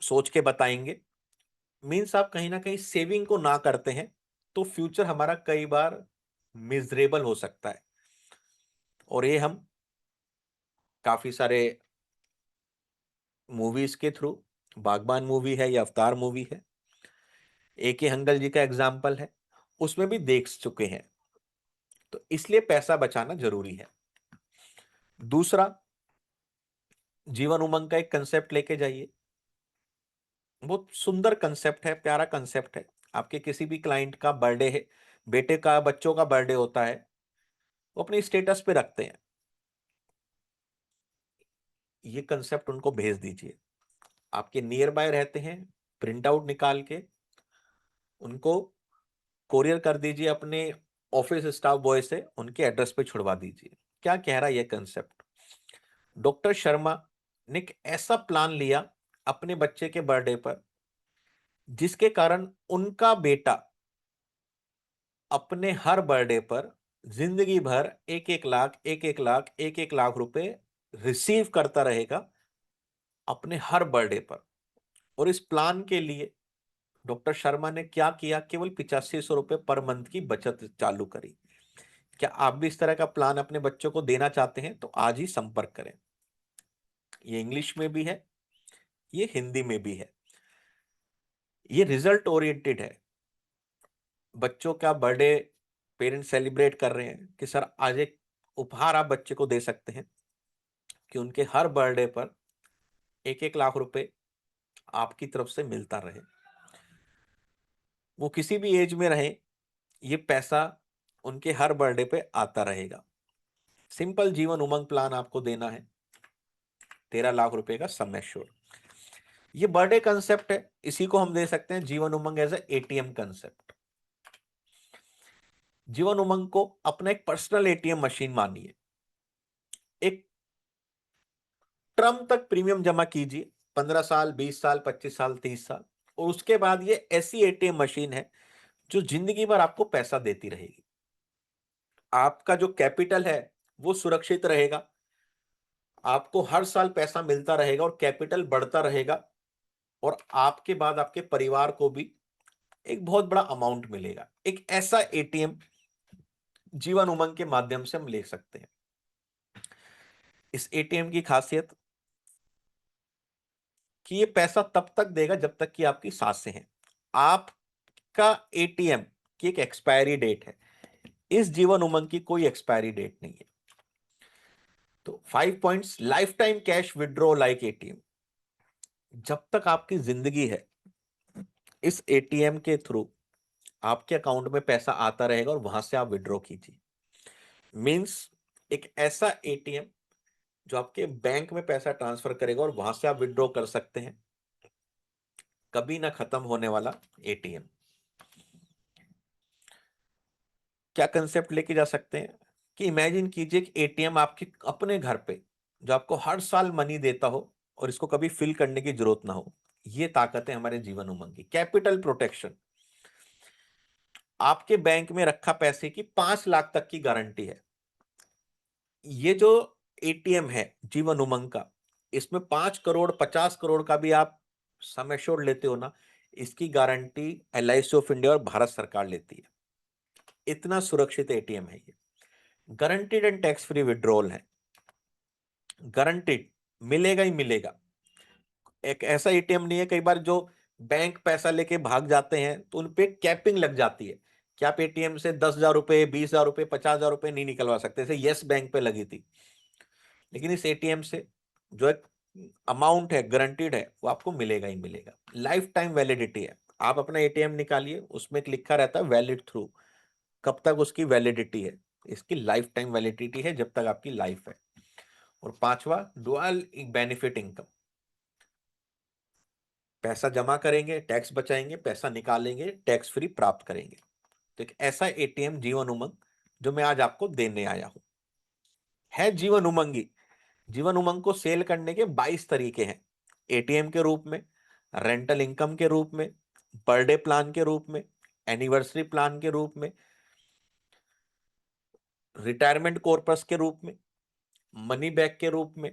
सोच के बताएंगे, मीन्स आप कहीं ना कहीं सेविंग को ना करते हैं, तो फ्यूचर हमारा कई बार मिजरेबल हो सकता है। और ये हम काफी सारे मूवीज के थ्रू, बागबान मूवी है या अवतार मूवी है, A.K. हंगल जी का एग्जाम्पल है, उसमें भी देख चुके हैं। तो इसलिए पैसा बचाना जरूरी है। दूसरा, जीवन उमंग का एक कंसेप्ट लेके जाइए। बहुत सुंदर कंसेप्ट है, प्यारा कंसेप्ट है। आपके किसी भी क्लाइंट का बर्थडे है, बेटे का, बच्चों का बर्थडे होता है, वो अपनी स्टेटस पे रखते हैं। ये कंसेप्ट उनको भेज दीजिए। आपके नियर बाय रहते हैं, प्रिंट आउट निकाल के उनको कोरियर कर दीजिए, अपने ऑफिस स्टाफ बॉय से उनके एड्रेस पे छुड़वा दीजिए। क्या कह रहा है ये कंसेप्ट? डॉक्टर शर्मा ने एक ऐसा प्लान लिया अपने बच्चे के बर्थडे पर, जिसके कारण उनका बेटा अपने हर बर्थडे पर जिंदगी भर 1-1 लाख 1-1 लाख 1-1 लाख रुपए रिसीव करता रहेगा अपने हर बर्थडे पर। और इस प्लान के लिए डॉक्टर शर्मा ने क्या किया? केवल 8500 रुपए पर मंथ की बचत चालू करी। क्या आप भी इस तरह का प्लान अपने बच्चों को देना चाहते हैं? तो आज ही संपर्क करें। ये इंग्लिश में भी है, ये हिंदी में भी है। ये रिजल्ट ओरिएंटेड है। बच्चों का बर्थडे पेरेंट्स सेलिब्रेट कर रहे हैं कि सर आज एक उपहार आप बच्चे को दे सकते हैं कि उनके हर बर्थडे पर 1-1 लाख रुपए आपकी तरफ से मिलता रहे। वो किसी भी एज में रहे, ये पैसा उनके हर बर्थडे पे आता रहेगा। सिंपल जीवन उमंग प्लान आपको देना है, 13 लाख रुपए का सम एश्योर्ड। ये बर्थडे कंसेप्ट है, इसी को हम दे सकते हैं Jeevan Umang as ATM concept. Jeevan Umang को अपना एक पर्सनल एटीएम मशीन मानिए। एक टर्म तक प्रीमियम जमा कीजिए, 15 साल, 20 साल, 25 साल, 30 साल, और उसके बाद ये ऐसी एटीएम मशीन है जो जिंदगी भर आपको पैसा देती रहेगी। आपका जो कैपिटल है वो सुरक्षित रहेगा, आपको हर साल पैसा मिलता रहेगा और कैपिटल बढ़ता रहेगा, और आपके बाद आपके परिवार को भी एक बहुत बड़ा अमाउंट मिलेगा। एक ऐसा एटीएम जीवन उमंग के माध्यम से हम ले सकते हैं। इस एटीएम की खासियत कि ये पैसा तब तक देगा जब तक कि आपकी सांसें हैं। आपका एटीएम की एक एक्सपायरी डेट है, इस जीवन उमंग की कोई एक्सपायरी डेट नहीं है। तो 5 points, life time cash withdraw like ATM. जब तक आपकी जिंदगी है, इस एटीएम के थ्रू आपके अकाउंट में पैसा आता रहेगा और वहां से आप विड्रॉ कीजिए। मींस एक ऐसा एटीएम जो आपके बैंक में पैसा ट्रांसफर करेगा और वहां से आप विड्रॉ कर सकते हैं, कभी ना खत्म होने वाला एटीएम। क्या कंसेप्ट लेके जा सकते हैं कि इमेजिन कीजिए कि एटीएम आपके अपने घर पे, जो आपको हर साल मनी देता हो और इसको कभी फिल करने की जरूरत ना हो। ये ताकत है हमारे जीवन उमंग की। कैपिटल प्रोटेक्शन, आपके बैंक में रखा पैसे की 5 लाख तक की गारंटी है। ये जो एटीएम है जीवन उमंग का, इसमें 5 करोड़ 50 करोड़ का भी आप सम एश्योर्ड लेते हो ना, इसकी गारंटी LIC ऑफ इंडिया और भारत सरकार लेती है। इतना सुरक्षित एटीएम है ये। Guaranteed and tax free withdrawal है, गारंटीड, मिलेगा ही मिलेगा। एक ऐसा एटीएम नहीं है, कई बार जो बैंक पैसा लेके भाग जाते हैं तो उन पे कैपिंग लग जाती है कि आप एटीएम से 10,000 रुपए, 20,000 रुपए, 50,000 रुपए नहीं निकलवा सकते, जैसे यस बैंक पे लगी थी। लेकिन इस एटीएम से जो एक अमाउंट है गारंटीड है वो आपको मिलेगा ही मिलेगा। लाइफ टाइम वैलिडिटी है। आप अपना एटीएम निकालिए, उसमें एक लिखा रहता है वैलिड थ्रू, कब तक उसकी वैलिडिटी है, इसकी लाइफ टाइम वैलिडिटी है, जब तक आपकी लाइफ है। और पांचवा, डुअल बेनिफिट इनकम, पैसा जमा करेंगे टैक्स बचाएंगे, पैसा निकालेंगे टैक्स फ्री प्राप्त करेंगे। तो एक ऐसा एटीएम जीवन उमंग जो मैं आज आपको देने आया हूं है जीवन उमंगी। जीवन उमंग को सेल करने के 22 तरीके हैं, एटीएम के रूप में, रेंटल इनकम के रूप में, पर डे प्लान के रूप में, एनिवर्सरी प्लान के रूप में, रिटायरमेंट कॉर्पस के रूप में, मनी बैक के रूप में,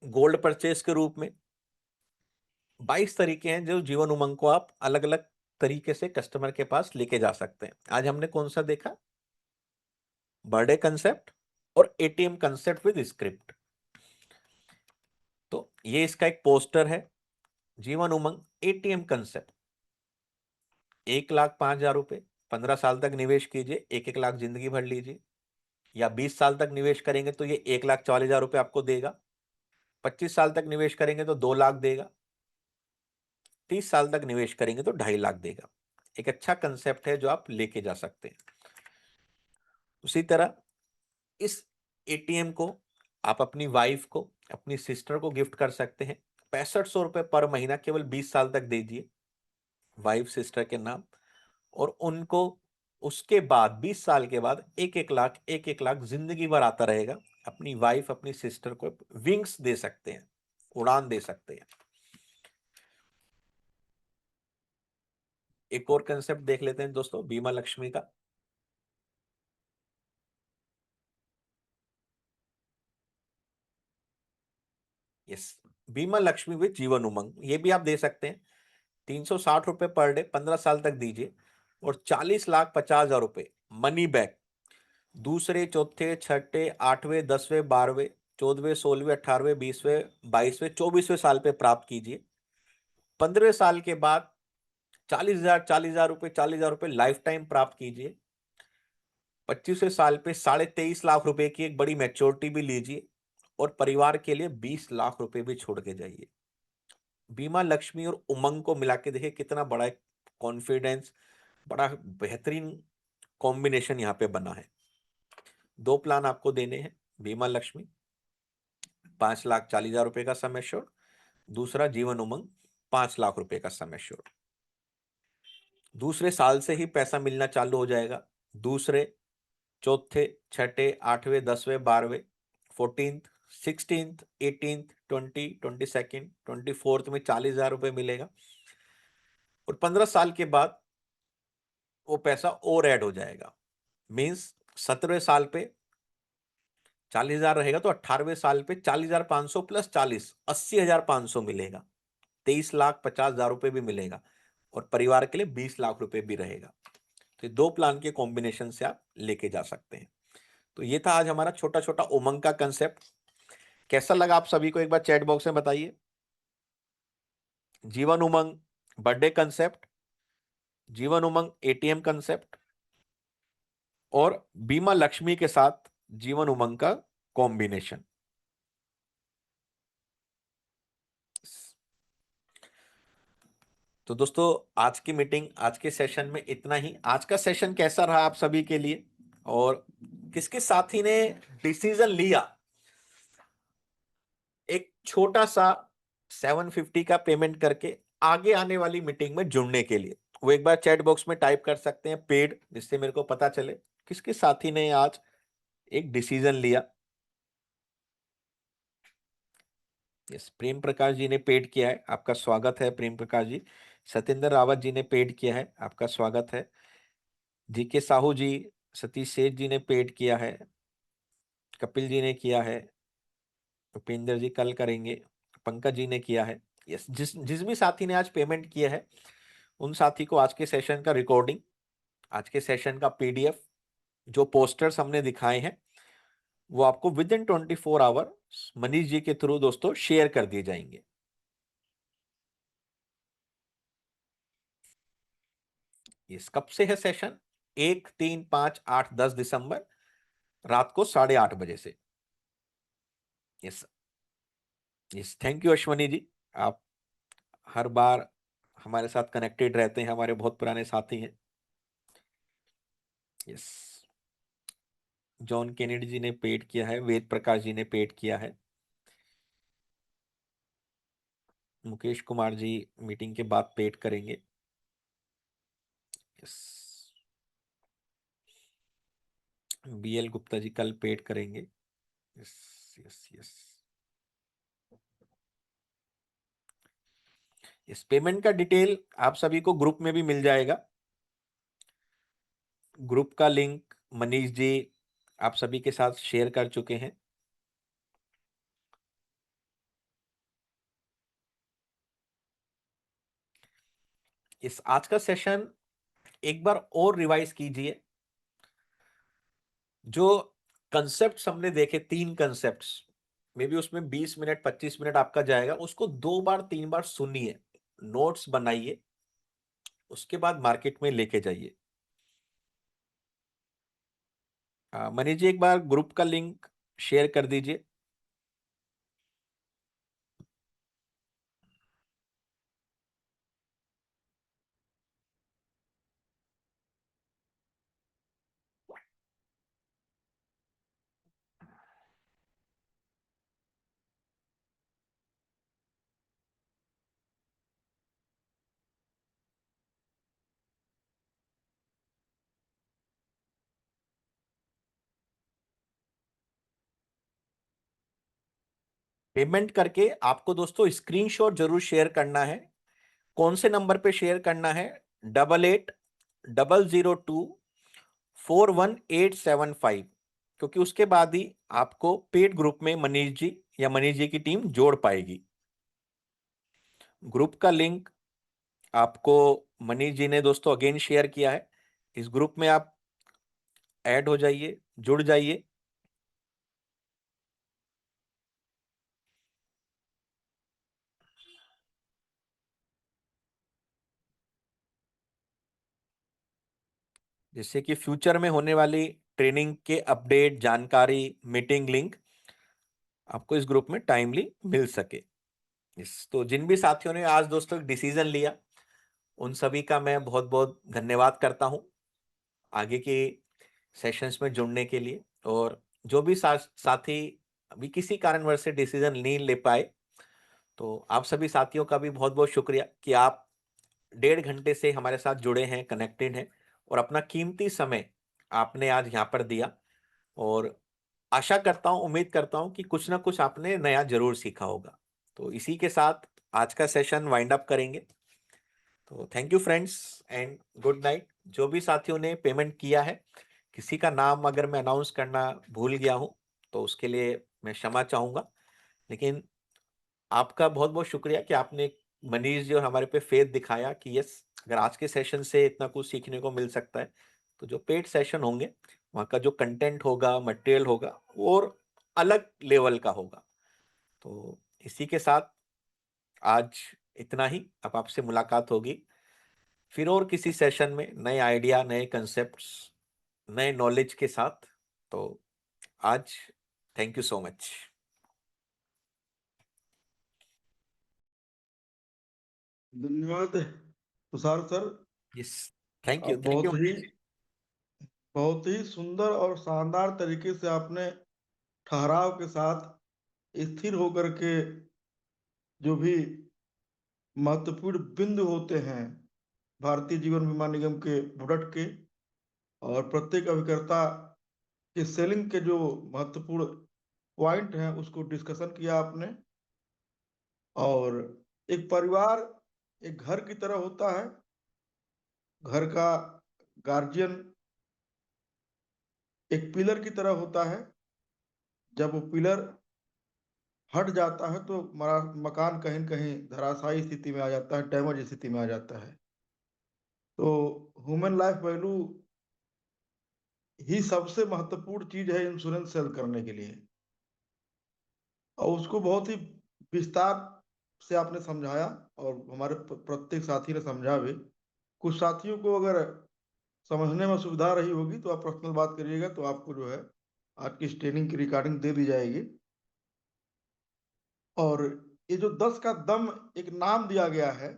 गोल्ड परचेज के रूप में। 22 तरीके हैं जो जीवन उमंग को आप अलग अलग तरीके से कस्टमर के पास लेके जा सकते हैं। आज हमने कौन सा देखा, बर्थडे कंसेप्ट और एटीएम कंसेप्ट विद स्क्रिप्ट। तो ये इसका एक पोस्टर है, जीवन उमंग एटीएम कंसेप्ट। 1,05,000 रुपए 15 साल तक निवेश कीजिए, 1-1 लाख जिंदगी भर लीजिए, या 20 साल तक निवेश करेंगे तो ये 1,40,000 रुपए आपको देगा, 25 साल तक निवेश करेंगे तो 2 लाख देगा, 30 साल तक निवेश करेंगे तो 2.5 लाख देगा। एक अच्छा कंसेप्ट है जो आप लेके जा सकते हैं। उसी तरह इस एटीएम को आप अपनी वाइफ को, अपनी सिस्टर को गिफ्ट कर सकते हैं। 6500 रुपए पर महीना केवल 20 साल तक दीजिए वाइफ सिस्टर के नाम, और उनको उसके बाद 20 साल के बाद 1-1 लाख जिंदगी भर आता रहेगा। अपनी वाइफ अपनी सिस्टर को विंग्स दे सकते हैं, उड़ान दे सकते हैं। एक और कंसेप्ट देख लेते हैं दोस्तों, बीमा लक्ष्मी का। यस, बीमा लक्ष्मी विद जीवन उमंग, ये भी आप दे सकते हैं। 360 रुपए पर डे 15 साल तक दीजिए, और 40,50,000 रुपए मनी बैक दूसरे, चौथे, छठे, 8वें, 10वें, 12वें, 14वें, 16वें, 18वें, 20वें, 22वें, 24वें साल पे प्राप्त कीजिए। 15वें साल के बाद 40,000 रुपए लाइफ टाइम प्राप्त कीजिए। 25वें साल पे 23.5 लाख रुपए की एक बड़ी मैच्योरिटी भी लीजिए, और परिवार के लिए 20 लाख रुपए भी छोड़ के जाइए। बीमा लक्ष्मी और उमंग को मिला के देखिए कितना बड़ा एक कॉन्फिडेंस, बड़ा बेहतरीन कॉम्बिनेशन यहाँ पे बना है। 2 प्लान आपको देने हैं, बीमा लक्ष्मी 5,40,000 रुपए का सम एश्योर्ड, दूसरा जीवन उमंग 5 लाख रुपए का सम एश्योर्ड। दूसरे साल से ही पैसा मिलना चालू हो जाएगा। दूसरे, चौथे, छठे, 8वें, 10वें, 12वें, 14th, 16th, 18th, 20, 22nd, 24th में 40,000 रुपए मिलेगा, और 15 साल के बाद वो पैसा और ऐड हो जाएगा। मींस 17वें साल पे 40,000 रहेगा तो 18वें साल पे 40,500 प्लस 40, 80,500 मिलेगा। 23,50,000 रुपए भी मिलेगा, और परिवार के लिए 20 लाख रुपए भी रहेगा। तो 2 प्लान के कॉम्बिनेशन से आप लेके जा सकते हैं। तो ये था आज हमारा छोटा छोटा उमंग का कंसेप्ट। कैसा लगा आप सभी को एक बार चैट बॉक्स में बताइए। Jeevan Umang birthday concept, Jeevan Umang ATM concept, और बीमा लक्ष्मी के साथ जीवन उमंग का कॉम्बिनेशन। तो दोस्तों आज की मीटिंग, आज के सेशन में इतना ही। आज का सेशन कैसा रहा आप सभी के लिए, और किसके साथी ने डिसीजन लिया एक छोटा सा 750 का पेमेंट करके आगे आने वाली मीटिंग में जुड़ने के लिए, वो एक बार चैट बॉक्स में टाइप कर सकते हैं पेड, जिससे मेरे को पता चले किसके साथी ने आज एक डिसीजन लिया। यस, प्रेम प्रकाश जी ने पेड किया है, आपका स्वागत है प्रेम प्रकाश जी। सत्येंद्र रावत जी ने पेड किया है, आपका स्वागत है। जीके साहू जी, सतीश सेठ जी ने पेड किया है, कपिल जी ने किया है, उपेंद्र जी कल करेंगे, पंकज जी ने किया है। यस, जिस जिस भी साथी ने आज पेमेंट किया है उन साथी को आज के सेशन का रिकॉर्डिंग, आज के सेशन का पीडीएफ, जो पोस्टर्स हमने दिखाए हैं वो आपको with in 24 our Manish ji के थ्रू दोस्तों शेयर कर दिए जाएंगे। इस कब से है सेशन? 1, 3, 5, 8, 10 दिसंबर रात को 8:30 बजे से। Yes yes, thank you Ashwani ji, आप हर बार हमारे साथ कनेक्टेड रहते हैं, हमारे बहुत पुराने साथी हैं। यस, जॉन केनेडी जी ने पेड किया है, वेद प्रकाश जी ने पेड किया है, मुकेश कुमार जी मीटिंग के बाद पेड करेंगे। यस, बीएल गुप्ता जी कल पेड करेंगे। यस यस यस, इस पेमेंट का डिटेल आप सभी को ग्रुप में भी मिल जाएगा। ग्रुप का लिंक मनीष जी आप सभी के साथ शेयर कर चुके हैं। इस आज का सेशन एक बार और रिवाइज कीजिए। जो कंसेप्ट्स हमने देखे, 3 कंसेप्ट्स, मे बी उसमें 20 मिनट 25 मिनट आपका जाएगा, उसको 2 बार 3 बार सुनिए, नोट्स बनाइए, उसके बाद मार्केट में लेके जाइए। मनीष जी एक बार ग्रुप का लिंक शेयर कर दीजिए। पेमेंट करके आपको दोस्तों स्क्रीनशॉट जरूर शेयर करना है। कौन से नंबर पे शेयर करना है? 8800241875, क्योंकि उसके बाद ही आपको पेड ग्रुप में मनीष जी या मनीष जी की टीम जोड़ पाएगी। ग्रुप का लिंक आपको मनीष जी ने दोस्तों अगेन शेयर किया है। इस ग्रुप में आप ऐड हो जाइए, जुड़ जाइए। जिससे कि फ्यूचर में होने वाली ट्रेनिंग के अपडेट, जानकारी, मीटिंग लिंक आपको इस ग्रुप में टाइमली मिल सके। तो जिन भी साथियों ने आज दोस्तों एक डिसीजन लिया उन सभी का मैं बहुत बहुत धन्यवाद करता हूं आगे के सेशंस में जुड़ने के लिए। और जो भी साथी अभी किसी कारणवश से डिसीजन नहीं ले पाए, तो आप सभी साथियों का भी बहुत बहुत शुक्रिया कि आप 1.5 घंटे से हमारे साथ जुड़े हैं, कनेक्टेड हैं, और अपना कीमती समय आपने आज यहाँ पर दिया। और आशा करता हूं, उम्मीद करता हूं कि कुछ ना कुछ आपने नया जरूर सीखा होगा। तो इसी के साथ आज का सेशन वाइंड अप करेंगे। तो thank you friends and good night. जो भी साथियों ने पेमेंट किया है, किसी का नाम अगर मैं अनाउंस करना भूल गया हूं तो उसके लिए मैं क्षमा चाहूंगा, लेकिन आपका बहुत बहुत शुक्रिया कि आपने मनीष जी और हमारे पे फेथ दिखाया कि यस, अगर आज के सेशन से इतना कुछ सीखने को मिल सकता है तो जो पेड सेशन होंगे वहाँ का जो कंटेंट होगा, मटेरियल होगा, वो और अलग लेवल का होगा। तो इसी के साथ आज इतना ही। अब आपसे मुलाकात होगी फिर और किसी सेशन में नए आइडिया, नए कंसेप्ट्स, नए नॉलेज के साथ। तो आज थैंक यू सो मच। धन्यवाद Tushar sir. Yes, thank you बहुत ही मनीष जी। सुंदर और शानदार तरीके से आपने ठहराव के साथ स्थिर होकर के जो भी महत्वपूर्ण बिंदु होते हैं भारतीय जीवन बीमा निगम के प्रोडक्ट के और प्रत्येक अभिकर्ता के सेलिंग के जो महत्वपूर्ण पॉइंट हैं उसको डिस्कशन किया आपने। और एक परिवार एक घर की तरह होता है। घर का गार्जियन एक पिलर की तरह होता है। जब वो पिलर हट जाता है तो हमारा मकान कहीं न कहीं धराशायी स्थिति में आ जाता है, डैमेज स्थिति में आ जाता है। तो ह्यूमन लाइफ वैल्यू ही सबसे महत्वपूर्ण चीज़ है इंश्योरेंस सेल करने के लिए। और उसको बहुत ही विस्तार से आपने समझाया और हमारे प्रत्येक साथी ने समझा भी। कुछ साथियों को अगर समझने में सुविधा रही होगी तो आप पर्सनल बात करिएगा, तो आपको जो है आज की इस ट्रेनिंग की रिकॉर्डिंग दे दी जाएगी। और ये जो 10 का दम एक नाम दिया गया है,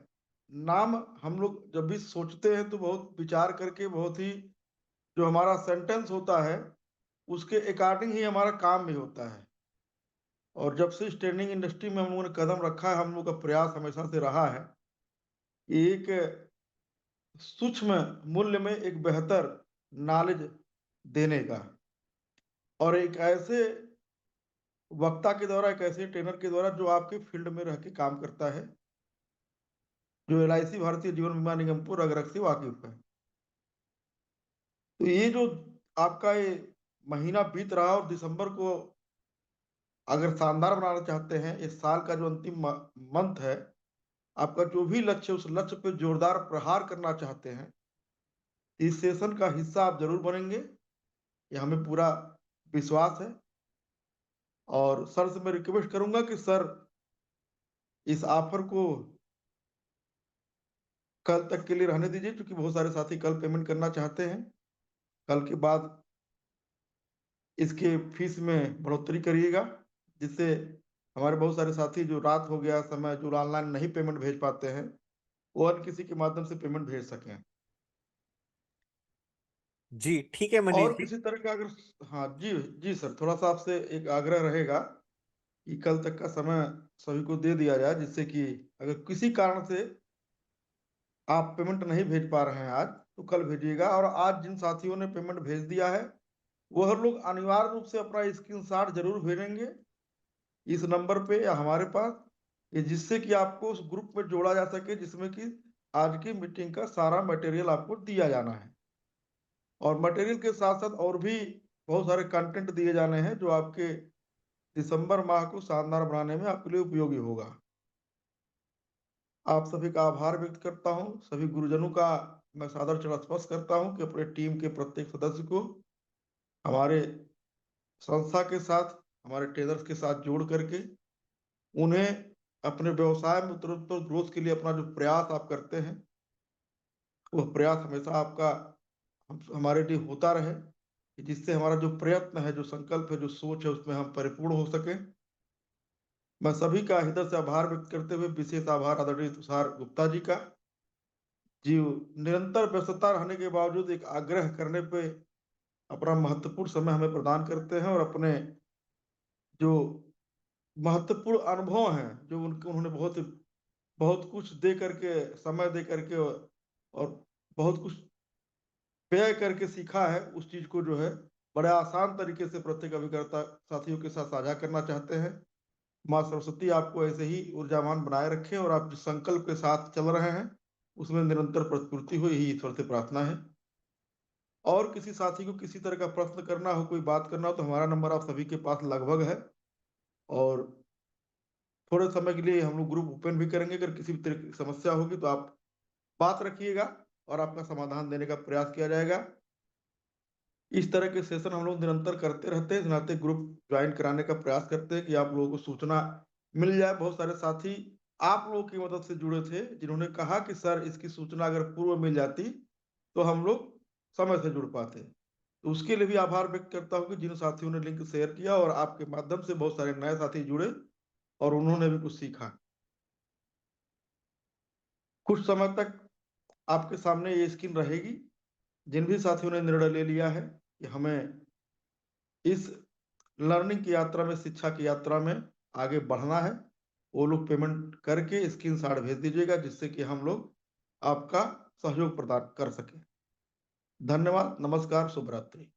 नाम हम लोग जब भी सोचते हैं तो बहुत विचार करके, बहुत ही जो हमारा सेंटेंस होता है उसके अकॉर्डिंग ही हमारा काम भी होता है। और जब से इस ट्रेनिंग इंडस्ट्री में हम लोगों ने कदम रखा है, हम लोग का प्रयास हमेशा से रहा है कि एक सूक्ष्म मूल्य में एक बेहतर नॉलेज देने का, और एक ऐसे वक्ता के द्वारा, एक ऐसे ट्रेनर के द्वारा जो आपके फील्ड में रह के काम करता है, जो LIC भारतीय जीवन बीमा निगम को रग रग से वाकिफ है। तो ये जो आपका ये महीना बीत रहा और दिसंबर को अगर शानदार बनाना चाहते हैं, इस साल का जो अंतिम मंथ है, आपका जो भी लक्ष्य, उस लक्ष्य पे जोरदार प्रहार करना चाहते हैं, इस सेशन का हिस्सा आप जरूर बनेंगे, ये हमें पूरा विश्वास है। और सर से मैं रिक्वेस्ट करूंगा कि सर इस ऑफर को कल तक के लिए रहने दीजिए, क्योंकि बहुत सारे साथी कल पेमेंट करना चाहते हैं। कल के बाद इसके फीस में बढ़ोतरी करिएगा, जिससे हमारे बहुत सारे साथी जो रात हो गया समय, जो ऑनलाइन नहीं पेमेंट भेज पाते हैं, वो अन्य किसी के माध्यम से पेमेंट भेज सकें। जी ठीक है मनीष और जी। किसी तरह का अगर, हाँ जी जी सर, थोड़ा सा आपसे एक आग्रह रहेगा कि कल तक का समय सभी को दे दिया जाए, जिससे कि अगर किसी कारण से आप पेमेंट नहीं भेज पा रहे हैं आज, तो कल भेजिएगा। और आज जिन साथियों ने पेमेंट भेज दिया है, वह लोग अनिवार्य रूप से अपना स्क्रीनशॉट जरूर भेजेंगे इस नंबर पे या हमारे पास, ये जिससे कि आपको उस ग्रुप में जोड़ा जा सके जिसमें कि आज की मीटिंग का सारा मटेरियल आपको दिया जाना है। और मटेरियल के साथ साथ और भी बहुत सारे कंटेंट दिए जाने हैं जो आपके दिसंबर माह को शानदार बनाने में आपके लिए उपयोगी होगा। आप सभी का आभार व्यक्त करता हूं, सभी गुरुजनों का मैं सादर चरण स्पर्श करता हूं कि अपने टीम के प्रत्येक सदस्य को हमारे संस्था के साथ, हमारे ट्रेनर्स के साथ जोड़ करके उन्हें अपने व्यवसाय में उत्तरोत्तर ग्रोथ के लिए अपना जो प्रयास आप करते हैं, वह प्रयास हमेशा आपका हमारे लिए होता रहे, कि जिससे हमारा जो प्रयत्न है, जो संकल्प है, जो सोच है, उसमें हम परिपूर्ण हो सके। मैं सभी का हृदय से आभार व्यक्त करते हुए विशेष आभार आदरणीय तुषार गुप्ता जी का, जी निरंतर व्यस्तता रहने के बावजूद एक आग्रह करने पे अपना महत्वपूर्ण समय हमें प्रदान करते हैं, और अपने जो महत्वपूर्ण अनुभव हैं, जो उनके उन्होंने बहुत बहुत कुछ दे करके, समय दे करके और बहुत कुछ व्यय करके सीखा है, उस चीज को जो है बड़े आसान तरीके से प्रत्येक अभिकर्ता साथियों के साथ साझा करना चाहते हैं। माँ सरस्वती आपको ऐसे ही ऊर्जावान बनाए रखे, और आप जिस संकल्प के साथ चल रहे हैं उसमें निरंतर प्रस्फूर्ति हो, यही ईश्वर से प्रार्थना है। और किसी साथी को किसी तरह का प्रश्न करना हो, कोई बात करना हो, तो हमारा नंबर आप सभी के पास लगभग है। और थोड़े समय के लिए हम लोग ग्रुप ओपन भी करेंगे, अगर किसी भी तरह की समस्या होगी तो आप बात रखिएगा और आपका समाधान देने का प्रयास किया जाएगा। इस तरह के सेशन हम लोग निरंतर करते रहते हैं, नाते ग्रुप ज्वाइन कराने का प्रयास करते हैं कि आप लोगों को सूचना मिल जाए। बहुत सारे साथी आप लोगों की मदद से जुड़े थे, जिन्होंने कहा कि सर इसकी सूचना अगर पूर्व मिल जाती तो हम लोग समय से जुड़ पाते। तो उसके लिए भी आभार व्यक्त करता हूँ कि जिन साथियों ने लिंक शेयर किया, और आपके माध्यम से बहुत सारे नए साथी जुड़े और उन्होंने भी कुछ सीखा। कुछ समय तक आपके सामने ये स्क्रीन रहेगी। जिन भी साथियों ने निर्णय ले लिया है कि हमें इस लर्निंग की यात्रा में, शिक्षा की यात्रा में आगे बढ़ना है, वो लोग पेमेंट करके स्क्रीनशॉट भेज दीजिएगा, जिससे कि हम लोग आपका सहयोग प्रदान कर सकें। धन्यवाद, नमस्कार, शुभ रात्रि।